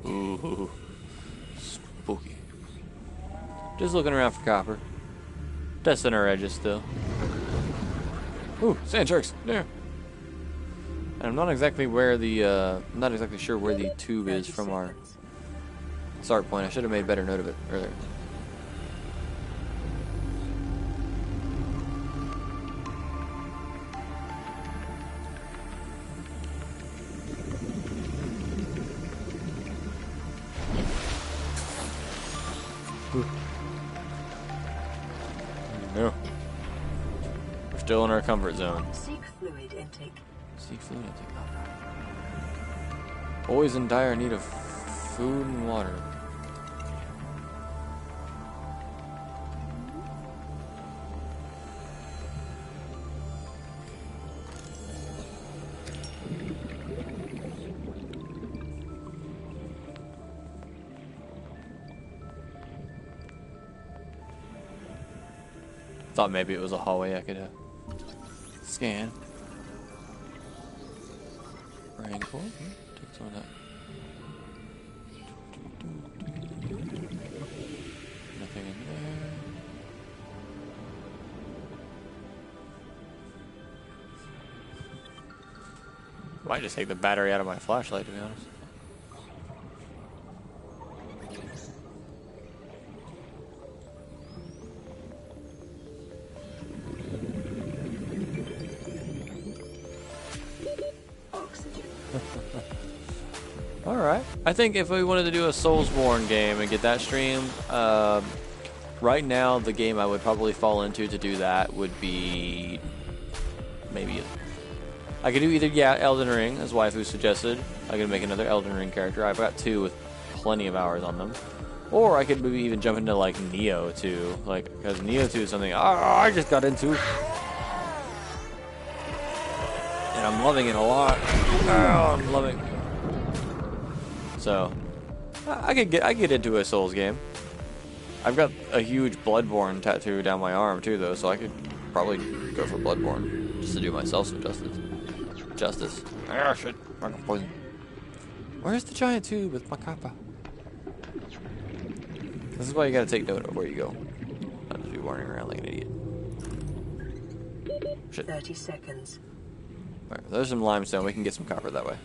Ooh, spooky. Just looking around for copper. Testing our edges still. Ooh, sand sharks. Yeah. And I'm not exactly where the I'm not exactly sure where the tube is from our start point. I should have made better note of it earlier. No. We're still in our comfort zone. Seek fluid intake. Seek fluid intake. Always in dire need of food and water. Thought maybe it was a hallway I could scan. Rain core. Take some of that. Nothing in there. Might just take the battery out of my flashlight, to be honest. Alright. I think if we wanted to do a Soulsborne game and get that stream, right now the game I would probably fall into to do that would be maybe I could do either Elden Ring, as waifu suggested. I could make another Elden Ring character. I've got two with plenty of hours on them. Or I could maybe even jump into like Neo 2, because Neo 2 is something I just got into. And I'm loving it a lot. I'm loving it. So, I could get into a Souls game. I've got a huge Bloodborne tattoo down my arm too, though, so I could probably go for Bloodborne just to do myself some justice. Ah, shit! Poison. Where's the giant tube with my kappa? This is why you gotta take note of where you go. Not just be wandering around like an idiot. Shit. 30 seconds. Alright, there's some limestone. We can get some copper that way.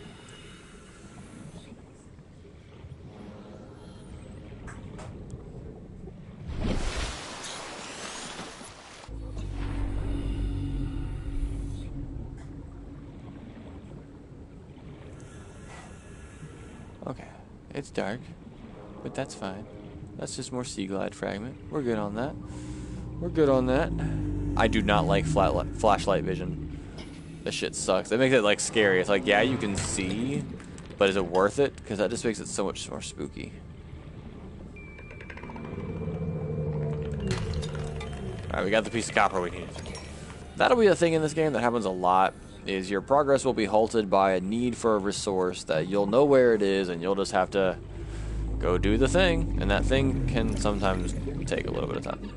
Okay, it's dark, but that's fine. That's just more sea glide fragment. We're good on that. We're good on that. I do not like flashlight vision. This shit sucks. It makes it like scary. It's like, yeah, you can see, but is it worth it? Because that just makes it so much more spooky. Alright, we got the piece of copper we need. That'll be a thing in this game that happens a lot. Is your progress will be halted by a need for a resource that you'll know where it is and you'll just have to go do the thing, and that thing can sometimes take a little bit of time.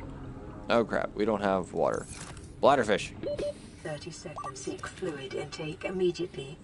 Oh crap, we don't have water. Bladderfish. 30 seconds. Seek fluid intake immediately.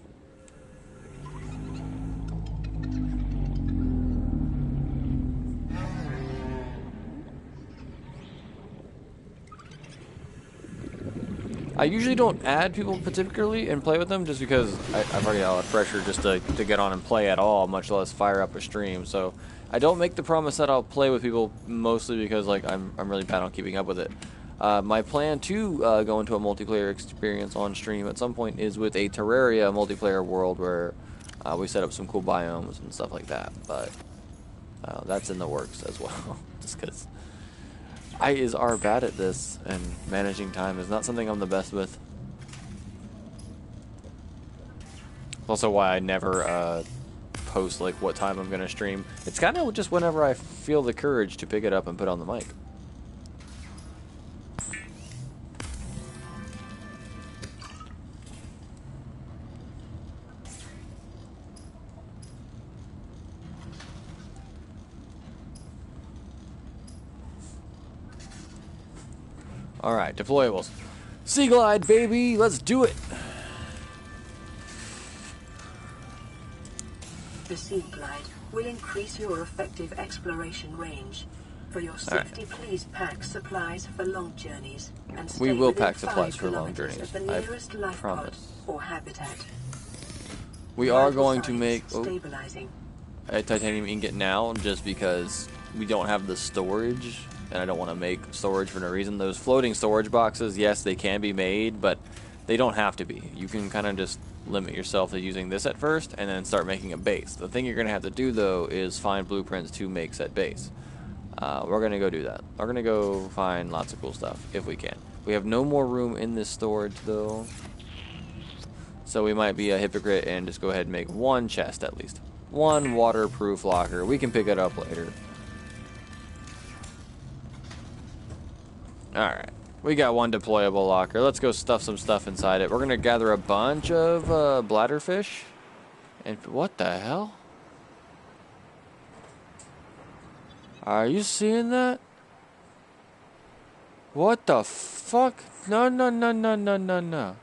I usually don't add people particularly and play with them just because I've already got a lot of pressure just to get on and play at all, much less fire up a stream. So I don't make the promise that I'll play with people, mostly because like I'm really bad on keeping up with it. My plan to go into a multiplayer experience on stream at some point is with a Terraria multiplayer world where we set up some cool biomes and stuff like that. But that's in the works as well, just because I are bad at this, and managing time is not something I'm the best with. Also why I never post like what time I'm gonna stream. It's kind of just whenever I feel the courage to pick it up and put on the mic. Alright, deployables. Sea Glide, baby! Let's do it! The Sea Glide will increase your effective exploration range. For your safety, please pack supplies for long journeys and stay We will within pack supplies 5 for long kilometers journeys. of the I nearest life pod promise. or habitat. We are Vital going to signs make stabilizing. a titanium ingot now, just because we don't have the storage, and I don't want to make storage for no reason. Those floating storage boxes, yes, they can be made, but they don't have to be. You can kind of just limit yourself to using this at first, and then start making a base. The thing you're going to have to do, though, is find blueprints to make said base. We're going to go do that. We're going to go find lots of cool stuff, if we can. We have no more room in this storage, though, so we might be a hypocrite and just go ahead and make one chest, at least. One waterproof locker. We can pick it up later. Alright, we got one deployable locker. Let's go stuff some stuff inside it. We're going to gather a bunch of bladderfish. And what the hell? Are you seeing that? What the fuck? No, no, no, no, no, no, no.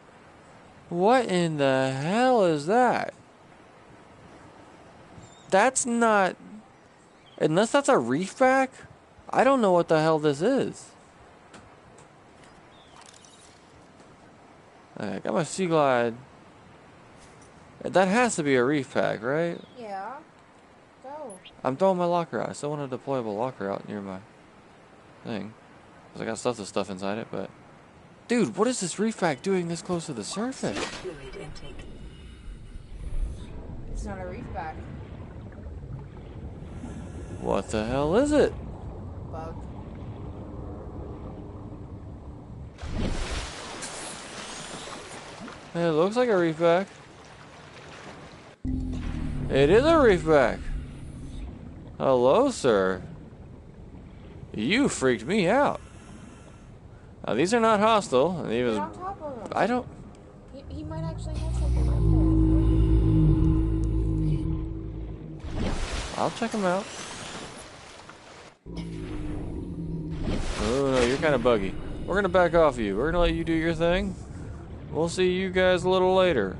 What in the hell is that? That's not... Unless that's a reef back? I don't know what the hell this is. I got my Sea Glide. That has to be a reef pack, right? Yeah. Go. I'm throwing my locker out. I still want a deployable locker out near my thing. Because I got stuff inside it, but... Dude, what is this reef pack doing this close to the surface? Fluid intake. It's not a reef back. What the hell is it? Bug. It looks like a reef back. It is a reef back. Hello, sir. You freaked me out. Now, these are not hostile. Get on top of him. I don't... He might actually have something right there. I'll check them out. Oh, no, you're kind of buggy. We're going to back off you. We're going to let you do your thing. We'll see you guys a little later.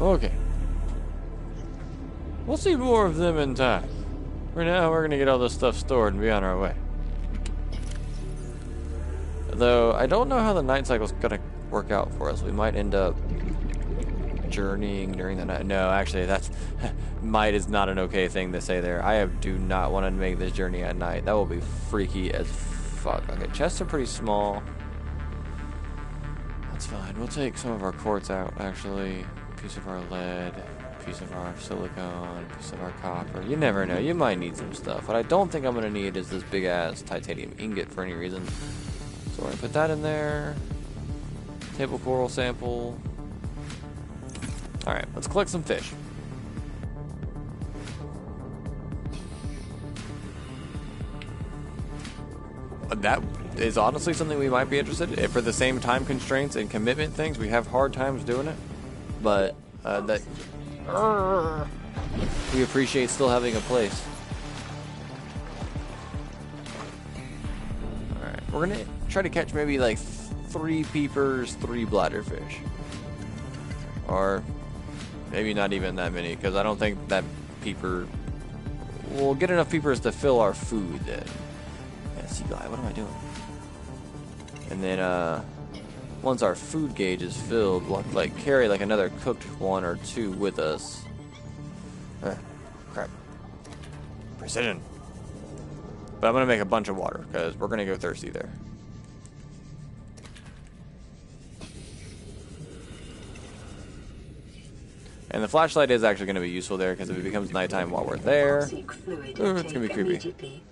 Okay. We'll see more of them in time. For now, we're gonna get all this stuff stored and be on our way. Though, I don't know how the night cycle's gonna work out for us. We might end up journeying during the night. No, actually, that's... might is not an okay thing to say there. Do not want to make this journey at night. That will be freaky as fuck. Okay, chests are pretty small. That's fine. We'll take some of our quartz out, actually. Piece of our lead, piece of our silicone, piece of our copper. You never know. You might need some stuff. What I don't think I'm going to need is this big-ass titanium ingot for any reason. So we're going to put that in there. Table coral sample. Alright, let's collect some fish. That is honestly something we might be interested in. For the same time constraints and commitment things, we have hard times doing it. But we appreciate still having a place. Alright, we're gonna try to catch maybe like 3 peepers, 3 bladderfish. Or maybe not even that many, because I don't think that peeper... We'll get enough peepers to fill our food then. Yeah, sea glide, what am I doing? And then, once our food gauge is filled, we'll have to, like, carry, like, another cooked 1 or 2 with us. Crap. Precision. But I'm gonna make a bunch of water, because we're gonna go thirsty there. And the flashlight is actually going to be useful there, because if it becomes nighttime while we're there, it's going to be creepy.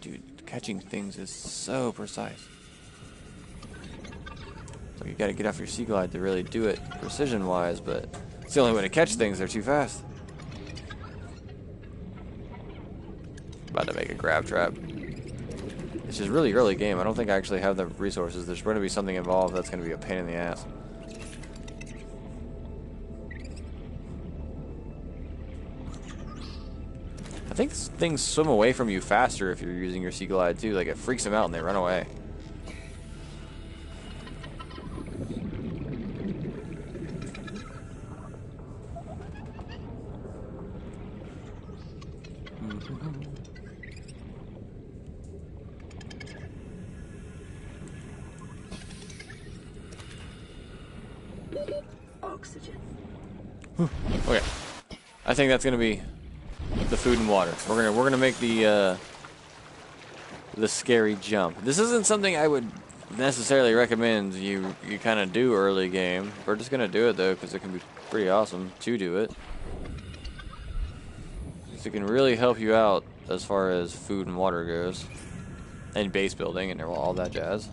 Dude, catching things is so precise. So you got to get off your sea glide to really do it precision-wise, but it's the only way to catch things. They're too fast. About to make a grab trap. It's just really early game. I don't think I actually have the resources. There's going to be something involved that's going to be a pain in the ass. I think things swim away from you faster if you're using your sea glide too. Like, it freaks them out and they run away. Oxygen. Okay, I think that's gonna be the food and water. We're gonna make the scary jump. This isn't something I would necessarily recommend you kind of do early game. We're just gonna do it though because it can be pretty awesome to do it. It can really help you out as far as food and water goes, and base building and all that jazz.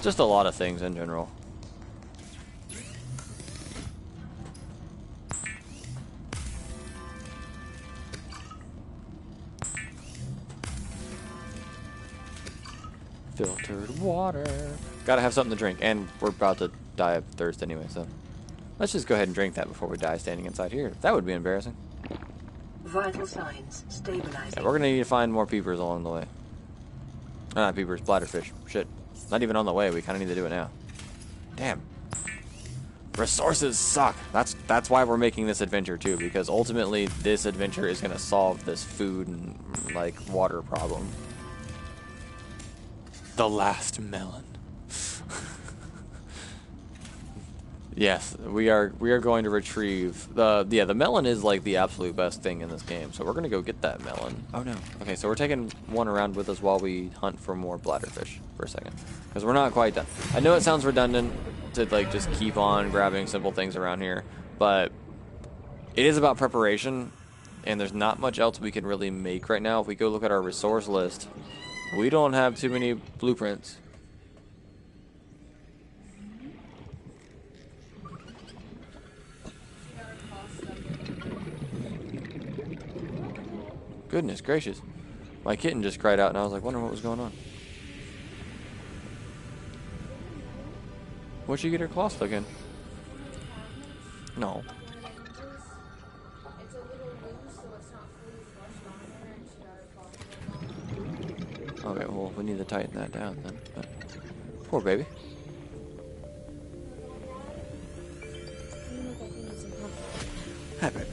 Just a lot of things in general. Filtered water. Gotta have something to drink, and we're about to die of thirst anyway, so let's just go ahead and drink that before we die standing inside here. That would be embarrassing. Vital signs stabilizing. Yeah, we're gonna need to find more peepers along the way. Not peepers, bladderfish. Shit. Not even on the way. We kind of need to do it now. Damn. Resources suck. That's why we're making this adventure too, because ultimately this adventure is gonna solve this food and like water problem. The last melon. Yes, we are going to retrieve the melon is like the absolute best thing in this game. So we're gonna go get that melon. Oh no. Okay, so we're taking one around with us while we hunt for more bladderfish for a second, because we're not quite done. I know it sounds redundant to like just keep on grabbing simple things around here, but it is about preparation, and there's not much else we can really make right now. If we go look at our resource list, we don't have too many blueprints. Goodness gracious. My kitten just cried out and I was like, wondering what was going on. What'd she get her claw stuck in? No. Okay, well, we need to tighten that down then. Poor baby. Hi, baby.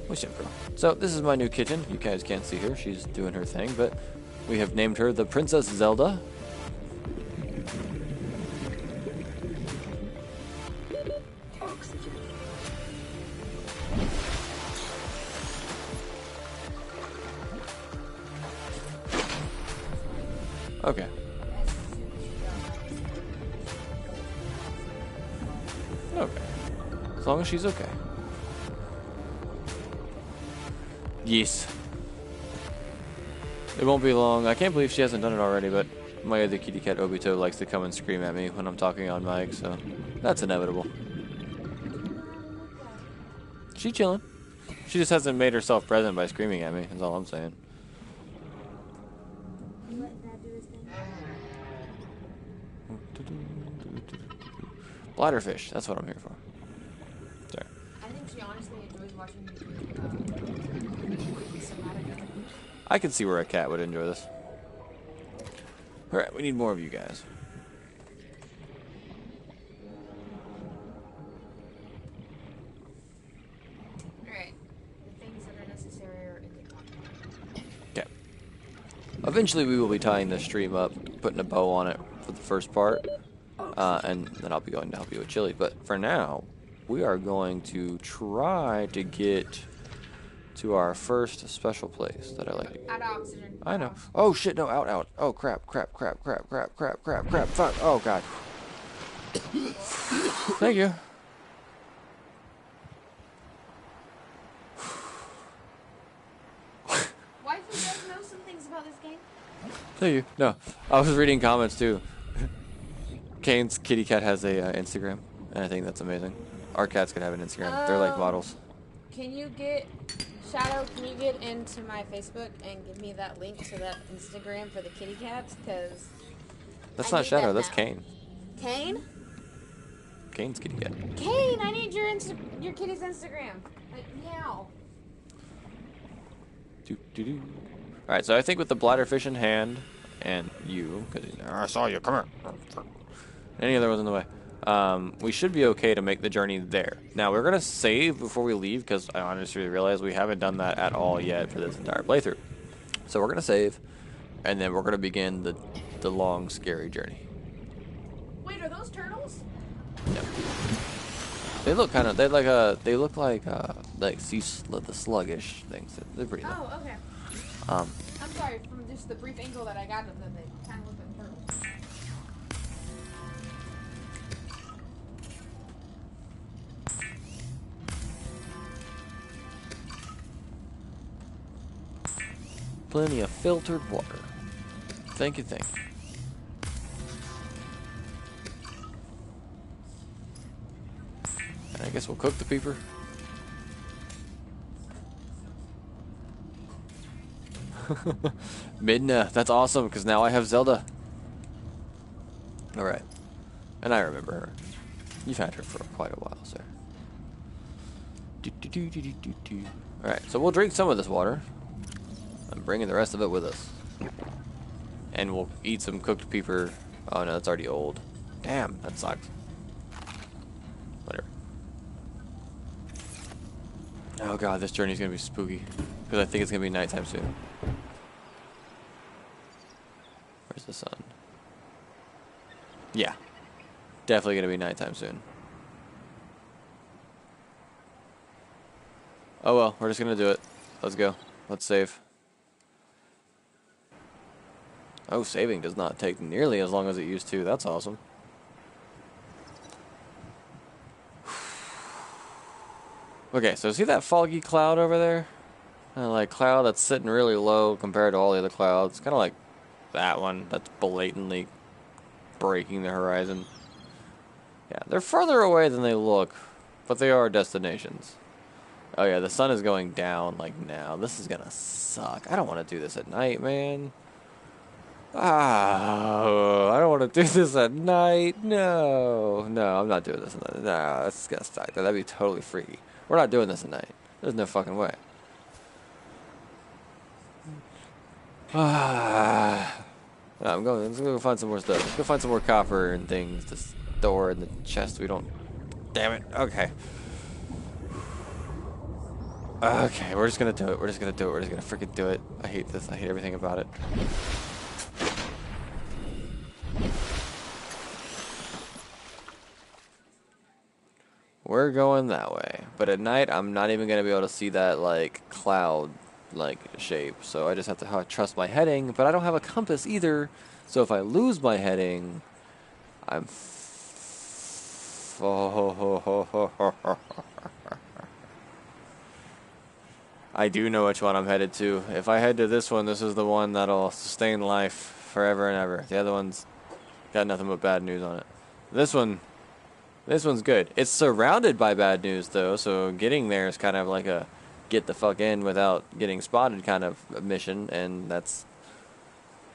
What's up, girl? So, this is my new kitten. You guys can't see her. She's doing her thing, but we have named her the Princess Zelda. Oxygen. Okay. Okay. As long as she's okay. Yes. It won't be long. I can't believe she hasn't done it already, but my other kitty cat Obito likes to come and scream at me when I'm talking on mic, so that's inevitable. She chilling. She just hasn't made herself present by screaming at me, is all I'm saying. Bladderfish, that's what I'm here for. Sorry. I think she honestly enjoys watching you do Subnautica. I can see where a cat would enjoy this. Alright, we need more of you guys. Alright. The things that are necessary are in the document. Okay. Eventually we will be tying this stream up, putting a bow on it for the first part. And then I'll be going to help you with Chili. But for now, we are going to try to get to our first special place that I like. Out of oxygen. I know. Oh shit, no, out. Oh crap. Fuck. Oh god. Thank you. Why do you guys know some things about this game? Thank you. No, I was reading comments too. Kane's kitty cat has a Instagram, and I think that's amazing. Our cats could have an Instagram. They're like models. Can you get Shadow? Can you get into my Facebook and give me that link to that Instagram for the kitty cats? Because That's I not need Shadow. that That's now. Kane. Kane? Kane's kitty cat. Kane, I need your kitty's Instagram. Like, meow. All right, so I think with the bladderfish in hand, and you, because I saw you. Come here. Any other ones in the way? We should be okay to make the journey there. Now, we're going to save before we leave, because I honestly realize we haven't done that at all yet for this entire playthrough. So we're going to save, and then we're going to begin the long, scary journey. Wait, are those turtles? Yeah. They look kind of, they look like the sluggish things. They're pretty low. Oh, okay. I'm sorry, from just the brief angle that I got of them, they kind of look like turtles. Plenty of filtered water. Thank you. And I guess we'll cook the peeper. Midna, that's awesome, because now I have Zelda. Alright. And I remember her. You've had her for quite a while, sir. Alright, so we'll drink some of this water. I'm bringing the rest of it with us. And we'll eat some cooked peeper. Oh no, that's already old. Damn, that sucks. Whatever. Oh god, this journey's gonna be spooky. Because I think it's gonna be nighttime soon. Where's the sun? Yeah. Definitely gonna be nighttime soon. Oh well, we're just gonna do it. Let's go. Let's save. Oh, saving does not take nearly as long as it used to. That's awesome. Okay, so see that foggy cloud over there? Like cloud that's sitting really low compared to all the other clouds. Kind of like that one that's blatantly breaking the horizon. Yeah, they're further away than they look, but they are destinations. Oh yeah, the sun is going down like now. This is gonna suck. I don't want to do this at night, man. Ah, I don't want to do this at night. No, I'm not doing this at night. No, that's gonna suck. That'd be totally freaky. We're not doing this at night. There's no fucking way. I'm going. Let's go find some more stuff. Let's go find some more copper and things to store in the chest. We don't. Damn it. Okay. Okay, we're just gonna do it. We're just gonna do it. We're just gonna freaking do it. I hate this. I hate everything about it. We're going that way. But at night, I'm not even gonna be able to see that, like, cloud, like, shape. So I just have to trust my heading. But I don't have a compass either. So if I lose my heading, I'm... I do know which one I'm headed to. If I head to this one, this is the one that'll sustain life forever and ever. The other one's got nothing but bad news on it. This one's good. It's surrounded by bad news, though, so getting there is kind of like a get the fuck in without getting spotted kind of mission, and that's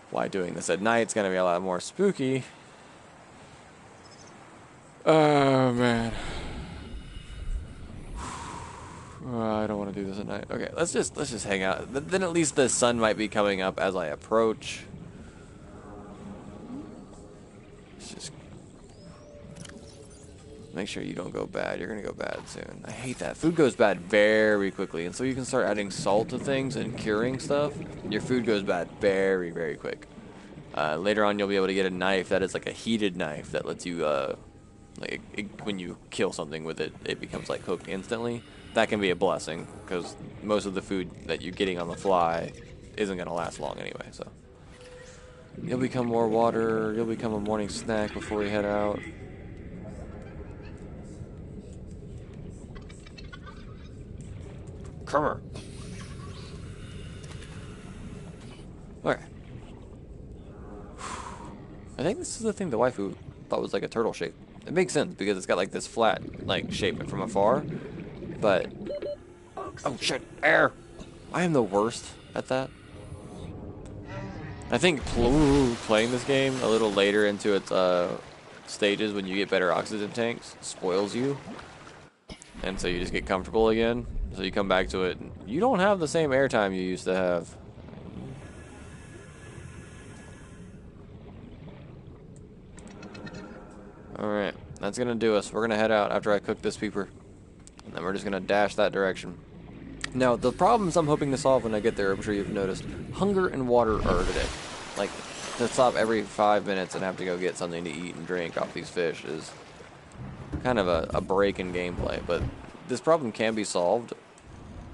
why doing this at night is going to be a lot more spooky. Oh, man. I don't want to do this at night. Okay, let's just hang out. Then at least the sun might be coming up as I approach. Let's just make sure you don't go bad. You're gonna go bad soon. I hate that. Food goes bad very quickly, and so you can start adding salt to things and curing stuff. Your food goes bad very, very quick. Later on, you'll be able to get a knife that is like a heated knife that lets you, when you kill something with it, it becomes like cooked instantly. That can be a blessing, because most of the food that you're getting on the fly isn't going to last long anyway, so. You'll become more water, you'll become a morning snack before we head out. Come here. Okay. I think this is the thing the waifu thought was like a turtle shape. It makes sense, because it's got like this flat, like, shape from afar. But, oh shit, air! I am the worst at that. I think playing this game a little later into its stages when you get better oxygen tanks spoils you. And so you just get comfortable again. So you come back to it. You don't have the same airtime you used to have. Alright, that's gonna do us. We're gonna head out after I cook this peeper. And then we're just going to dash that direction. Now, the problems I'm hoping to solve when I get there, I'm sure you've noticed, hunger and water are today. Like, to stop every 5 minutes and have to go get something to eat and drink off these fish is kind of a break in gameplay. But this problem can be solved,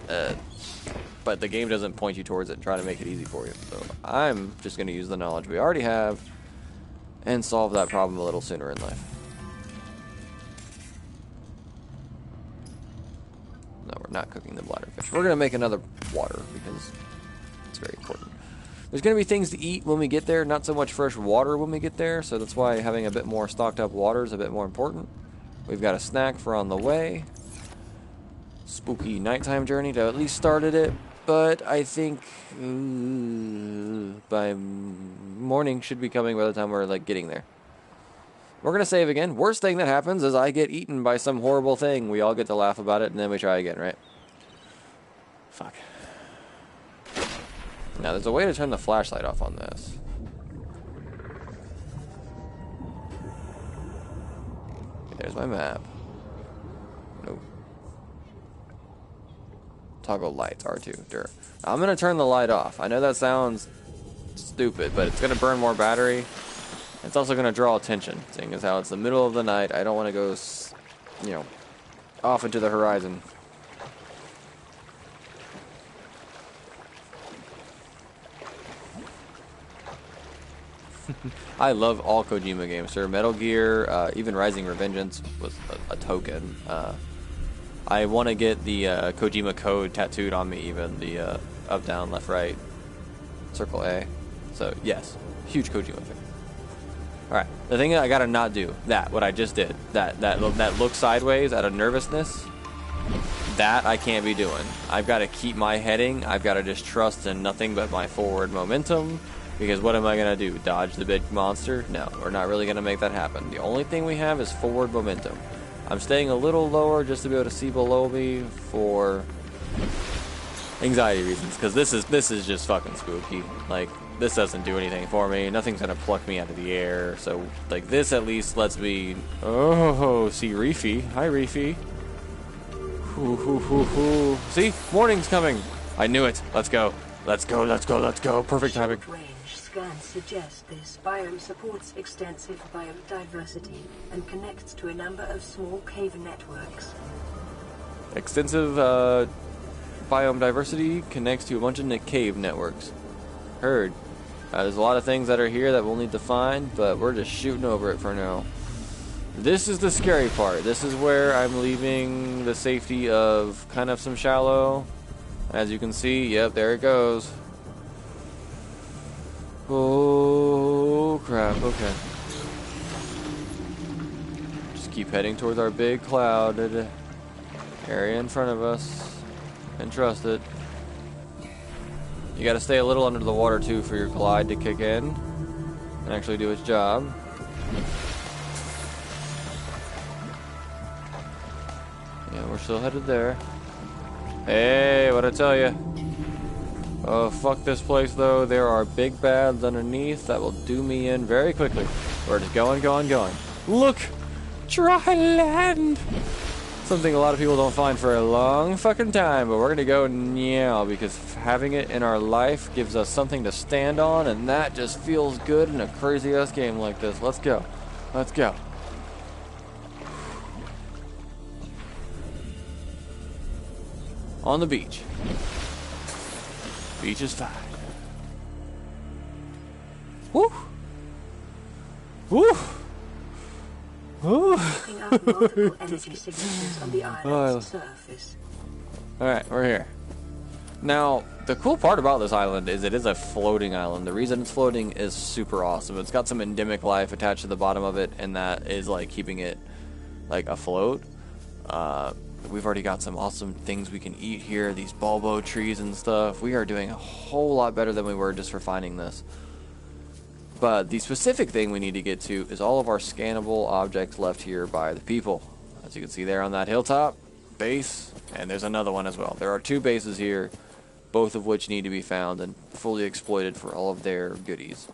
but the game doesn't point you towards it and try to make it easy for you. So I'm just going to use the knowledge we already have and solve that problem a little sooner in life. No, we're not cooking the bladderfish. We're going to make another water because it's very important. There's going to be things to eat when we get there, not so much fresh water when we get there, so that's why having a bit more stocked up water is a bit more important. We've got a snack for on the way. Spooky nighttime journey to at least started it, but I think by morning should be coming by the time we're like getting there. We're going to save again. Worst thing that happens is I get eaten by some horrible thing. We all get to laugh about it, and then we try again, right? Fuck. Now, there's a way to turn the flashlight off on this. There's my map. Nope. Toggle lights, R2. Dur. I'm going to turn the light off. I know that sounds stupid, but it's going to burn more battery. It's also going to draw attention, seeing as how it's the middle of the night. I don't want to go, you know, off into the horizon. I love all Kojima games, sir. Metal Gear, even Rising Revengeance was a token. I want to get the Kojima code tattooed on me, even the up, down, left, right, circle A. So yes, huge Kojima fan. All right, the thing that I gotta not do, what I just did, that look sideways out of nervousness, that I can't be doing. I've got to keep my heading. I've got to just trust in nothing but my forward momentum. Because what am I going to do? Dodge the big monster? No, we're not really going to make that happen. The only thing we have is forward momentum. I'm staying a little lower just to be able to see below me for anxiety reasons. Because this is just fucking spooky. Like, this doesn't do anything for me. Nothing's going to pluck me out of the air. So, like, this at least lets me... Oh, see Reefy. Hi, Reefy. Ooh, ooh, ooh, ooh. See? Morning's coming. I knew it. Let's go. Let's go, let's go, let's go. Perfect timing. Short-range scans suggest this biome supports extensive biodiversity and connects to a number of small cave networks. Extensive biome diversity connects to a bunch of cave networks. Heard. There's a lot of things that are here that we'll need to find, but we're just shooting over it for now. This is the scary part. This is where I'm leaving the safety of kind of some shallow. As you can see, yep, there it goes. Oh, crap, okay. Just keep heading towards our big clouded area in front of us. And trust it. You gotta stay a little under the water, too, for your glide to kick in. And actually do its job. Yeah, we're still headed there. Hey, what'd I tell you? Oh, fuck this place, though. There are big bads underneath that will do me in very quickly. We're just going, going, going. Look! Dry land! Something a lot of people don't find for a long fucking time, but we're gonna go now because having it in our life gives us something to stand on, and that just feels good in a crazy-ass game like this. Let's go. Let's go. On the beach. Beach is fine. Woo! Woo! Woo! Picking up multiple energy signatures on the island's surface. Alright, we're here. Now, the cool part about this island is it is a floating island. The reason it's floating is super awesome. It's got some endemic life attached to the bottom of it, and that is like keeping it like afloat. We've already got some awesome things we can eat here, these bulbo trees and stuff. We are doing a whole lot better than we were just for finding this. But the specific thing we need to get to is all of our scannable objects left here by the people. As you can see there on that hilltop, base, and there's another one as well. There are 2 bases here, both of which need to be found and fully exploited for all of their goodies.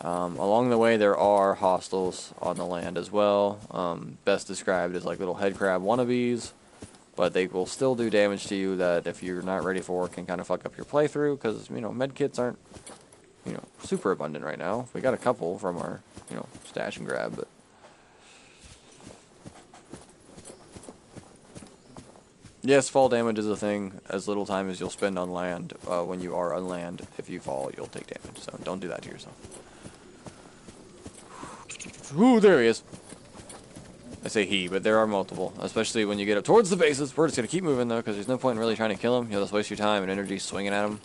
Along the way, there are hostels on the land as well. Best described as like little headcrab wannabes, but they will still do damage to you that if you're not ready for can kind of fuck up your playthrough, because, you know, medkits aren't, you know, super abundant right now. We got a couple from our, you know, stash and grab, but yes, fall damage is a thing. As little time as you'll spend on land, when you are on land, if you fall, you'll take damage. So don't do that to yourself. Ooh, there he is. I say he, but there are multiple, especially when you get up towards the bases. We're just going to keep moving, though, because there's no point in really trying to kill him. You'll just waste your time and energy swinging at him,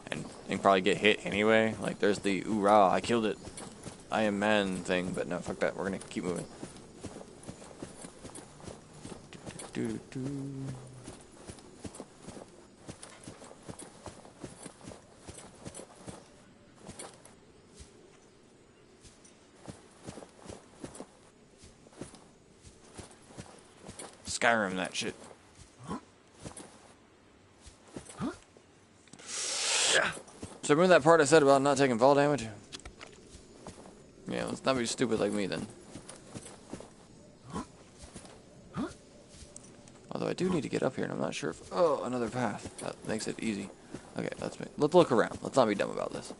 and you can probably get hit anyway. Like, there's the, ooh, rah, I killed it, I am man thing, but no, fuck that. We're going to keep moving. Skyrim that shit. Yeah. So remember that part I said about not taking fall damage? Yeah, let's not be stupid like me then. Although I do need to get up here, and I'm not sure if... Oh, another path. That makes it easy. Okay, let's look around. Let's not be dumb about this.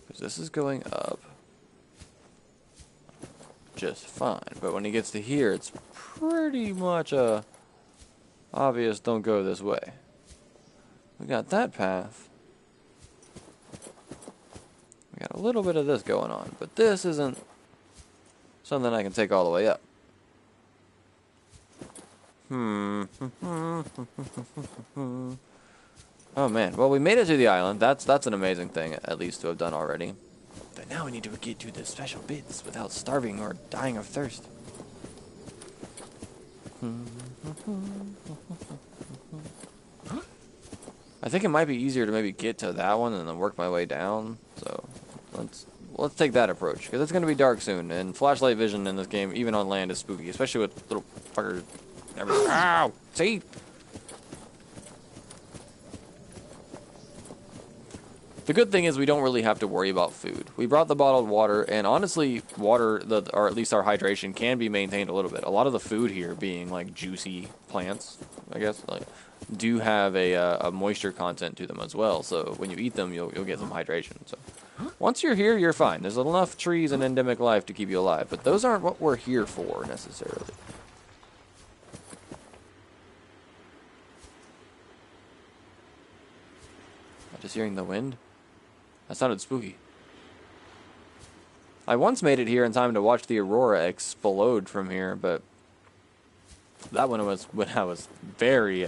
Because this is going up just fine, but when he gets to here, it's pretty much obvious don't go this way. We got that path. We got a little bit of this going on, but this isn't something I can take all the way up. Oh man, well, we made it to the island. That's an amazing thing, at least to have done already. But now we need to get to the special bits without starving or dying of thirst. I think it might be easier to maybe get to that one and then work my way down. So let's take that approach, because it's going to be dark soon, and flashlight vision in this game, even on land, is spooky, especially with little fuckers. Ow! See? The good thing is we don't really have to worry about food. We brought the bottled water, and honestly, water, or at least our hydration, can be maintained a little bit. A lot of the food here being like juicy plants, I guess, like, do have a moisture content to them as well. So when you eat them, you'll get some hydration. So once you're here, you're fine. There's enough trees and endemic life to keep you alive, but those aren't what we're here for necessarily. Just hearing the wind? That sounded spooky. I once made it here in time to watch the aurora explode from here, but that one was when I was very,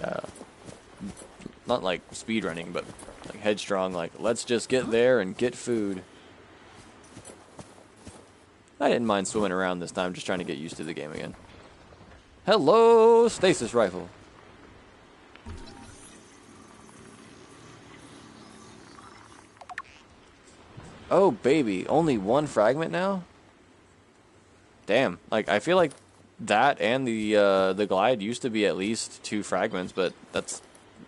not like speed running, but like headstrong, like let's just get there and get food. I didn't mind swimming around this time, just trying to get used to the game again. Hello, stasis rifle. Oh, baby. Only one fragment now? Damn. Like, I feel like that and the glide used to be at least 2 fragments, but that's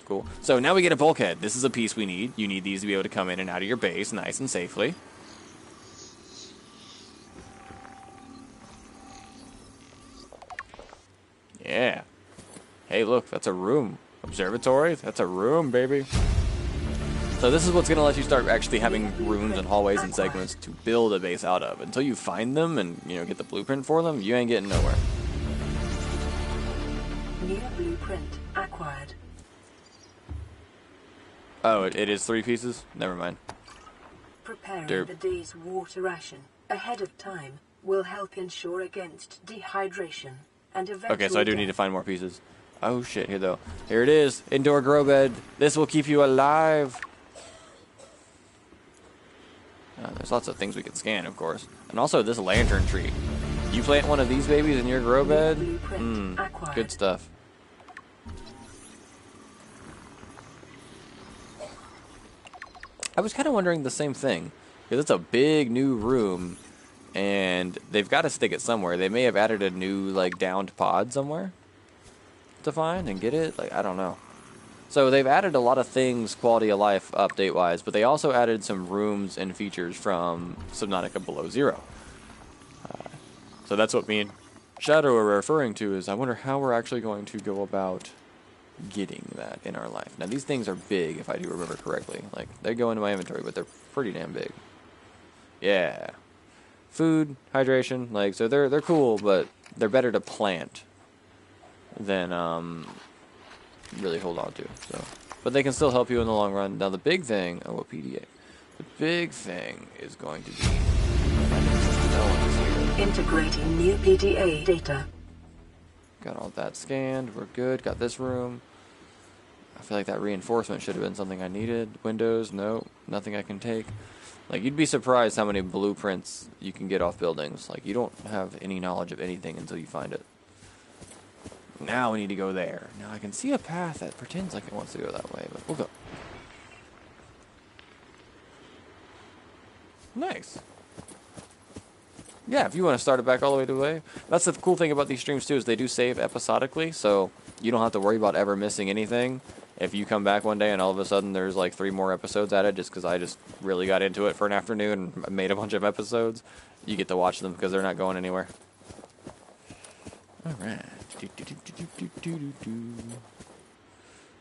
cool. So now we get a bulkhead. This is a piece we need. You need these to be able to come in and out of your base nice and safely. Yeah. Hey, look. That's a room. Observatory? That's a room, baby. So this is what's going to let you start actually having rooms and hallways and segments to build a base out of. Until you find them and, you know, get the blueprint for them, you ain't getting nowhere. New blueprint acquired. Oh, it is 3 pieces? Never mind. Preparing Derp. the day's water ration ahead of time will help ensure against dehydration and eventual Okay, so I do need to death. find more pieces. Oh shit, here though. Here it is. Indoor grow bed. This will keep you alive. There's lots of things we can scan, of course. And also this lantern tree. You plant one of these babies in your grow bed? Good stuff. I was kind of wondering the same thing. Because it's a big new room. And they've got to stick it somewhere. They may have added a new, like, downed pod somewhere to find and get it. Like, I don't know. So they've added a lot of things quality of life update-wise, but they also added some rooms and features from Subnautica Below Zero. So that's what me and Shadow are referring to, is I wonder how we're actually going to go about getting that in our life. Now these things are big, if I do remember correctly. Like, they go into my inventory, but they're pretty damn big. Yeah. Food, hydration, like, so they're cool, but they're better to plant than really hold on to. So, but they can still help you in the long run. Now the big thing, oh, a PDA. The big thing is going to be Integrating new PDA data. Got all that scanned. We're good. Got this room. I feel like that reinforcement should have been something I needed. Windows, no, nothing I can take. Like, you'd be surprised how many blueprints you can get off buildings. Like, you don't have any knowledge of anything until you find it. Now we need to go there. Now I can see a path that pretends like it wants to go that way, but we'll go. Nice. Yeah, if you want to start it back all the way to the way. That's the cool thing about these streams too, is they do save episodically, so you don't have to worry about ever missing anything. If you come back one day and all of a sudden there's like 3 more episodes added just because I just really got into it for an afternoon and made a bunch of episodes, you get to watch them because they're not going anywhere. Alright.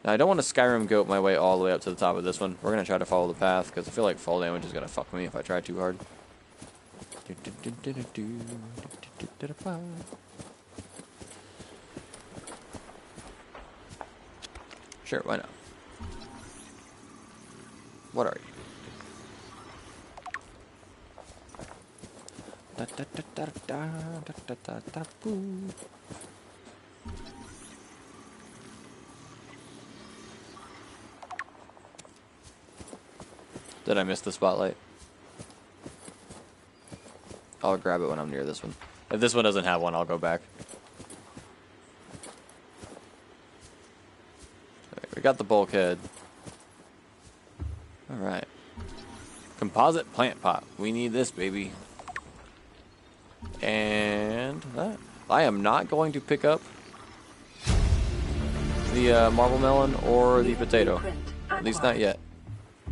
Now, I don't want to Skyrim goat my way all the way up to the top of this one. We're going to try to follow the path, because I feel like fall damage is going to fuck me if I try too hard. Sure, why not? What are you? Did I miss the spotlight? I'll grab it when I'm near this one. If this one doesn't have one, I'll go back. Right, we got the bulkhead. Alright. Composite plant pot. We need this, baby. And I am not going to pick up the marble melon or the potato. At least not yet.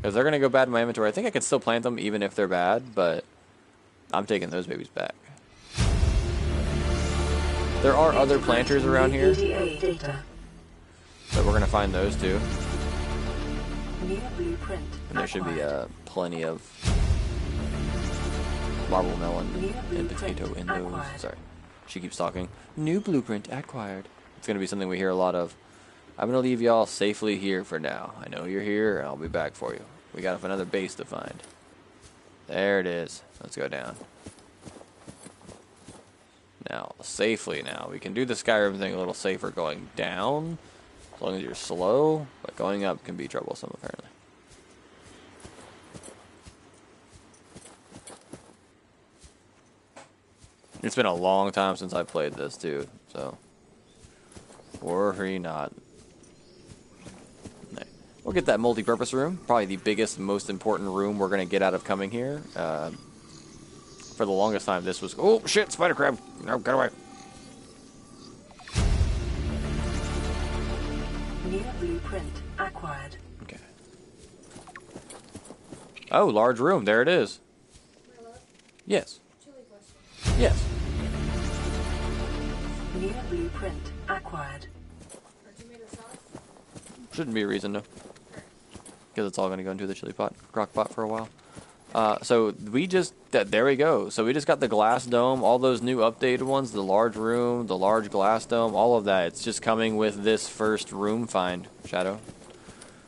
Because they're going to go bad in my inventory. I think I can still plant them even if they're bad, but I'm taking those babies back. There are other planters around here, so we're going to find those too. And there should be plenty of marble melon and potato in those. Sorry, she keeps talking. New blueprint acquired. It's going to be something we hear a lot of. I'm going to leave y'all safely here for now. I know you're here, and I'll be back for you. We got another base to find. There it is. Let's go down. Now, safely now. We can do the Skyrim thing a little safer going down, as long as you're slow, but going up can be troublesome, apparently. It's been a long time since I played this, too, so worry not. We'll get that multi-purpose room, probably the biggest, most important room we're going to get out of coming here. For the longest time, this was... Oh, shit, spider crab! No, get away. New blueprint acquired. Okay. Oh, large room. There it is. Yes. Yes. New blueprint acquired. Shouldn't be a reason, no. Because it's all going to go into the chili pot, crock pot for a while. So we just, there we go. So we just got the glass dome, all those new updated ones, the large room, the large glass dome, all of that. It's just coming with this first room find, Shadow.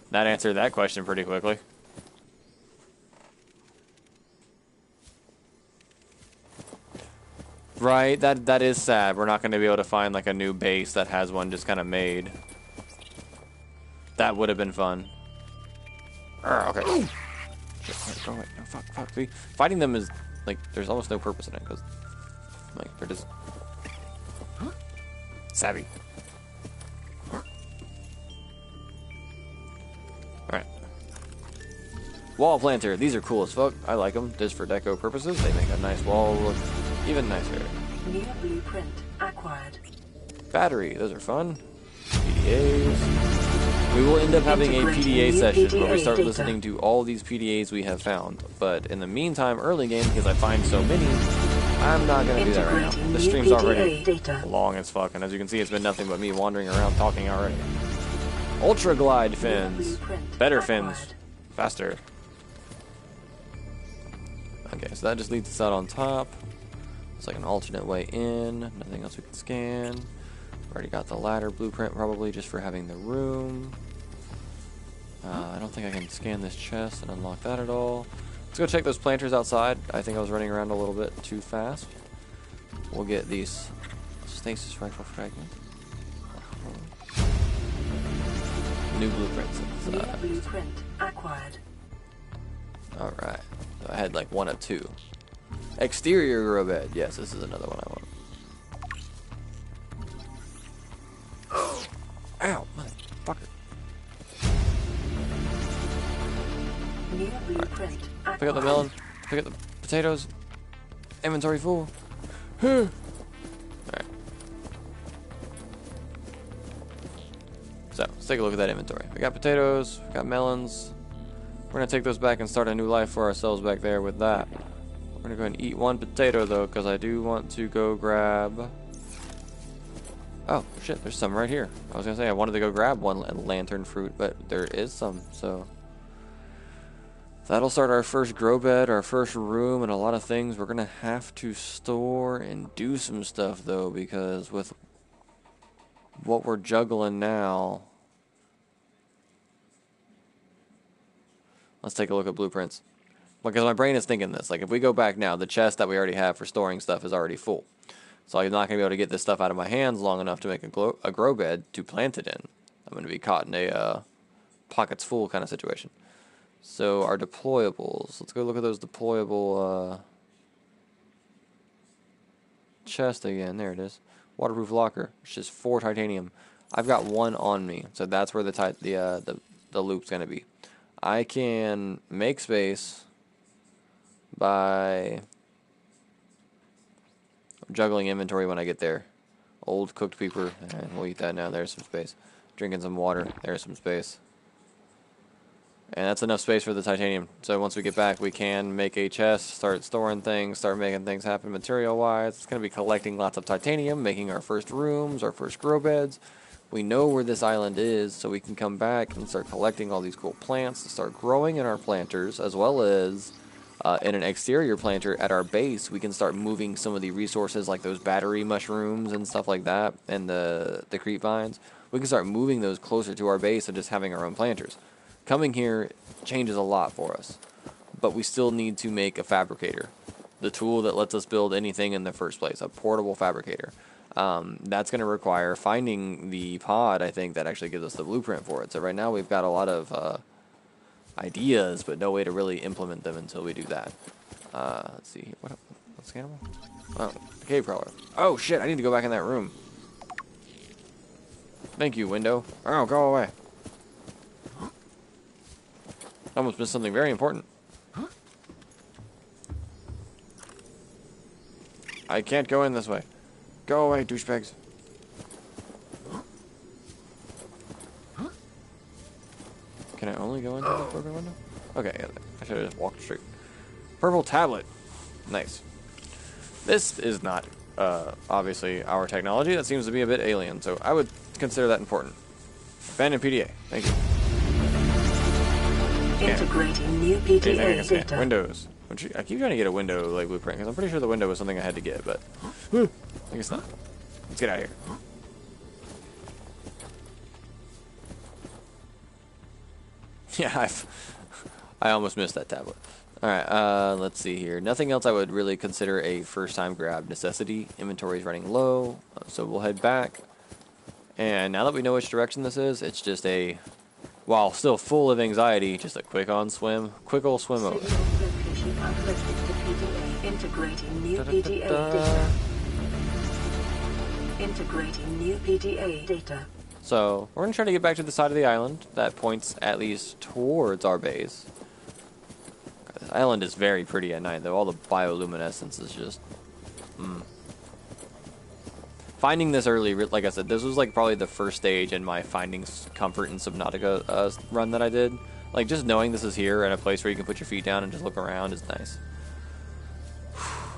That answered that question pretty quickly. Right, that is sad. We're not going to be able to find like a new base that has one just kind of made. That would have been fun. Okay. Go away. No, fuck. See, fighting them is like there's almost no purpose in it because like they're just savvy. All right. Wall planter. These are cool as fuck. I like them just for deco purposes. They make a nice wall look even nicer. New blueprint acquired. Battery. Those are fun. PDAs. We will end up having a PDA session where we start listening to all these PDAs we have found. But in the meantime, early game, because I find so many, I'm not going to do that right now. The stream's already long as fuck, and as you can see, it's been nothing but me wandering around talking already. Ultra glide fins. Better fins. Faster. Okay, so that just leads us out on top. It's like an alternate way in. Nothing else we can scan. Already got the ladder blueprint probably just for having the room. I don't think I can scan this chest and unlock that at all. Let's go check those planters outside. I think I was running around a little bit too fast. We'll get these stasis rifle fragments. New blueprints. New blueprint acquired. Alright. So I had like one of two. Exterior grow bed. Yes, this is another one I want. Ow, motherfucker. Right. Pick up the melon. Pick up the potatoes. Inventory full. Alright. So, let's take a look at that inventory. We got potatoes. We got melons. We're going to take those back and start a new life for ourselves back there with that. We're going to go ahead and eat one potato, though, because I do want to go grab... Oh, shit, there's some right here. I was going to say, I wanted to go grab one lantern fruit, but there is some, so... That'll start our first grow bed, our first room, and a lot of things. We're going to have to store and do some stuff, though, because with what we're juggling now... Let's take a look at blueprints. Because my brain is thinking this. Like, if we go back now, the chest that we already have for storing stuff is already full. So I'm not going to be able to get this stuff out of my hands long enough to make a grow bed to plant it in. I'm going to be caught in a pockets full kind of situation. So our deployables. Let's go look at those deployable chest again. There it is. Waterproof locker. It's just 4 titanium. I've got 1 on me, so that's where the loop's going to be. I can make space by juggling inventory when I get there. Old cooked peeper, and we'll eat that now. There's some space. Drinking some water. There's some space. And that's enough space for the titanium. So once we get back, we can make a chest, start storing things, start making things happen material-wise. It's going to be collecting lots of titanium, making our first rooms, our first grow beds. We know where this island is, so we can come back and start collecting all these cool plants to start growing in our planters, as well as in an exterior planter at our base. We can start moving some of the resources like those battery mushrooms and stuff like that, and the creep vines. We can start moving those closer to our base and just having our own planters. Coming here changes a lot for us, but we still need to make a fabricator, the tool that lets us build anything in the first place, a portable fabricator. That's going to require finding the pod, I think, that actually gives us the blueprint for it. So right now we've got a lot of ideas, but no way to really implement them until we do that. Let's see. What's the animal? Oh, the cave crawler. Oh, shit, I need to go back in that room. Thank you, window. Oh, go away. I almost missed something very important. I can't go in this way. Go away, douchebags. Can I only go into the purple window? Okay, yeah, I should have just walked straight. Purple tablet. Nice. This is not, obviously, our technology. That seems to be a bit alien, so I would consider that important. Abandoned PDA. Thank you. Integrating new PDA data. Windows. I keep trying to get a window like blueprint because I'm pretty sure the window was something I had to get, but I guess not. Let's get out of here. Yeah, I almost missed that tablet. All right, let's see here. Nothing else I would really consider a first-time grab necessity. Inventory is running low, so we'll head back. And now that we know which direction this is, it's just a, while still full of anxiety, just a quick ol' swim over. Integrating new PDA data. Integrating new PDA data. So we're gonna try to get back to the side of the island that points at least towards our base. This island is very pretty at night, though. All the bioluminescence is just. Finding this early, like I said, this was like probably the first stage in my finding comfort in Subnautica run that I did. Like just knowing this is here and a place where you can put your feet down and just look around is nice.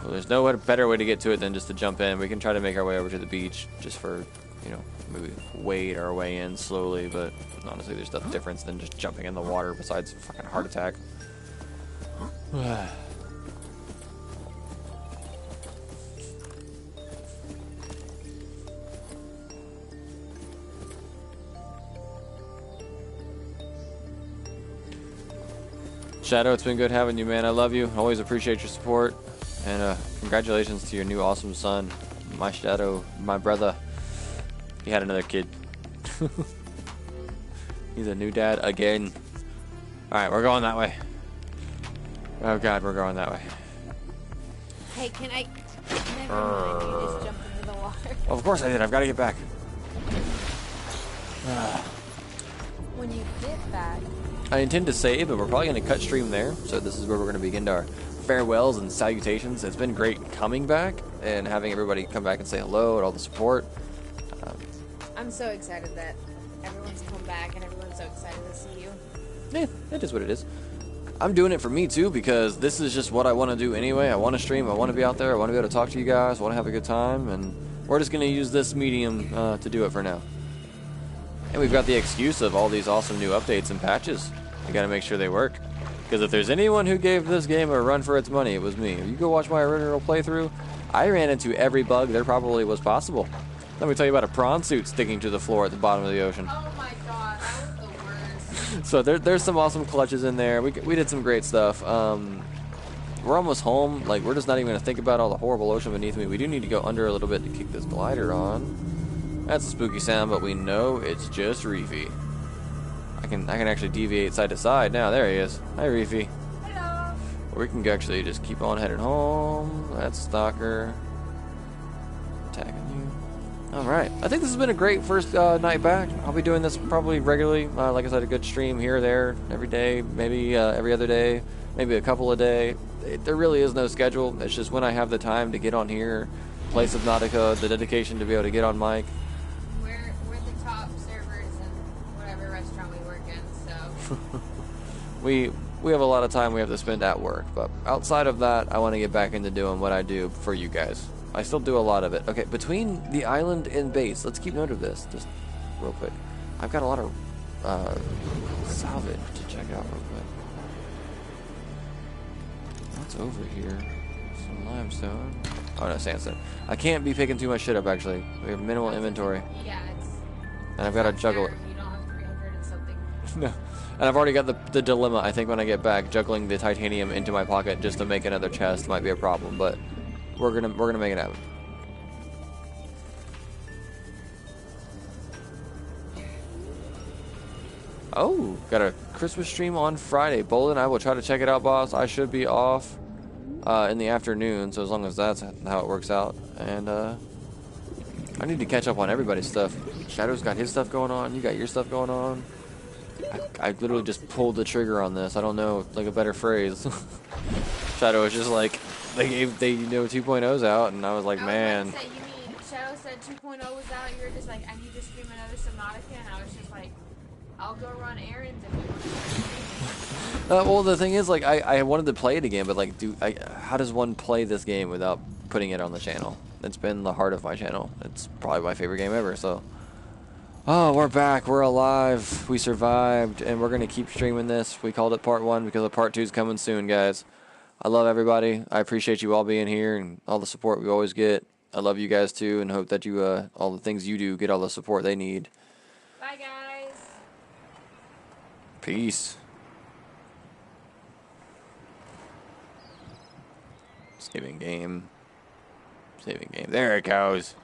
There's no better way to get to it than just to jump in. We can try to make our way over to the beach just for, you know, maybe wade our way in slowly, but honestly there's no difference than just jumping in the water besides a fucking heart attack. Shadow, it's been good having you, man. I love you. Always appreciate your support. And congratulations to your new awesome son. My Shadow, my brother. He had another kid. He's a new dad again. Alright, we're going that way. Oh god, we're going that way. Hey, can I... Never mind, you just jumped into the water. Well, of course I did. I've got to get back. When you get back... I intend to save, but we're probably going to cut stream there. So this is where we're going to begin our farewells and salutations. It's been great coming back and having everybody come back and say hello and all the support. I'm so excited that everyone's come back and everyone's so excited to see you. Yeah, it is what it is. I'm doing it for me too because this is just what I want to do anyway. I want to stream. I want to be out there. I want to be able to talk to you guys. I want to have a good time. And we're just going to use this medium to do it for now. And we've got the excuse of all these awesome new updates and patches. We got to make sure they work. Because if there's anyone who gave this game a run for its money, it was me. If you go watch my original playthrough, I ran into every bug there probably was possible. Let me tell you about a prawn suit sticking to the floor at the bottom of the ocean. Oh my god, that was the worst. So there's some awesome clutches in there. We did some great stuff. We're almost home. Like, we're just not even going to think about all the horrible ocean beneath me. We do need to go under a little bit to kick this glider on. That's a spooky sound, but we know it's just Reefy. I can actually deviate side to side now. There he is. Hi, Reefy. Hello. We can actually just keep on heading home. That's Stalker. Attacking you. Alright. I think this has been a great first night back. I'll be doing this probably regularly. Like I said, a good stream here or there, every day, maybe every other day, maybe a couple a day. There really is no schedule. It's just when I have the time to get on here, play Subnautica, the dedication to be able to get on mic. We're the top servers in whatever restaurant we work in, so... we have a lot of time we have to spend at work, but outside of that, I want to get back into doing what I do for you guys. I still do a lot of it. Okay, between the island and base, let's keep note of this, just real quick. I've got a lot of salvage to check out real quick. What's over here? Some limestone. Oh no, sandstone. I can't be picking too much shit up, actually. We have minimal inventory. Yeah, it's... And I've got to juggle it. You don't have 300 and something. No. And I've already got the dilemma. I think when I get back, juggling the titanium into my pocket just to make another chest might be a problem, but we're gonna make it happen. Oh, got a Christmas stream on Friday. Bolin, I will try to check it out, boss. I should be off in the afternoon, so as long as that's how it works out. And I need to catch up on everybody's stuff. Shadow's got his stuff going on. You got your stuff going on. I literally just pulled the trigger on this. I don't know, like, a better phrase. Shadow was just like, they 2.0's out, and I was like, man. About to say, you mean Shadow said 2.0 was out, and you were just like, I need to stream another Subnautica, and I was just like, I'll go run errands and well, the thing is, like, I wanted to play it again, but, like, how does one play this game without putting it on the channel? It's been the heart of my channel. It's probably my favorite game ever, so. Oh, we're back. We're alive. We survived, and we're going to keep streaming this. We called it part 1 because the part 2 is coming soon, guys. I love everybody. I appreciate you all being here and all the support we always get. I love you guys, too, and hope that you, all the things you do, get all the support they need. bye, guys. Peace. Saving game. Saving game. There it goes.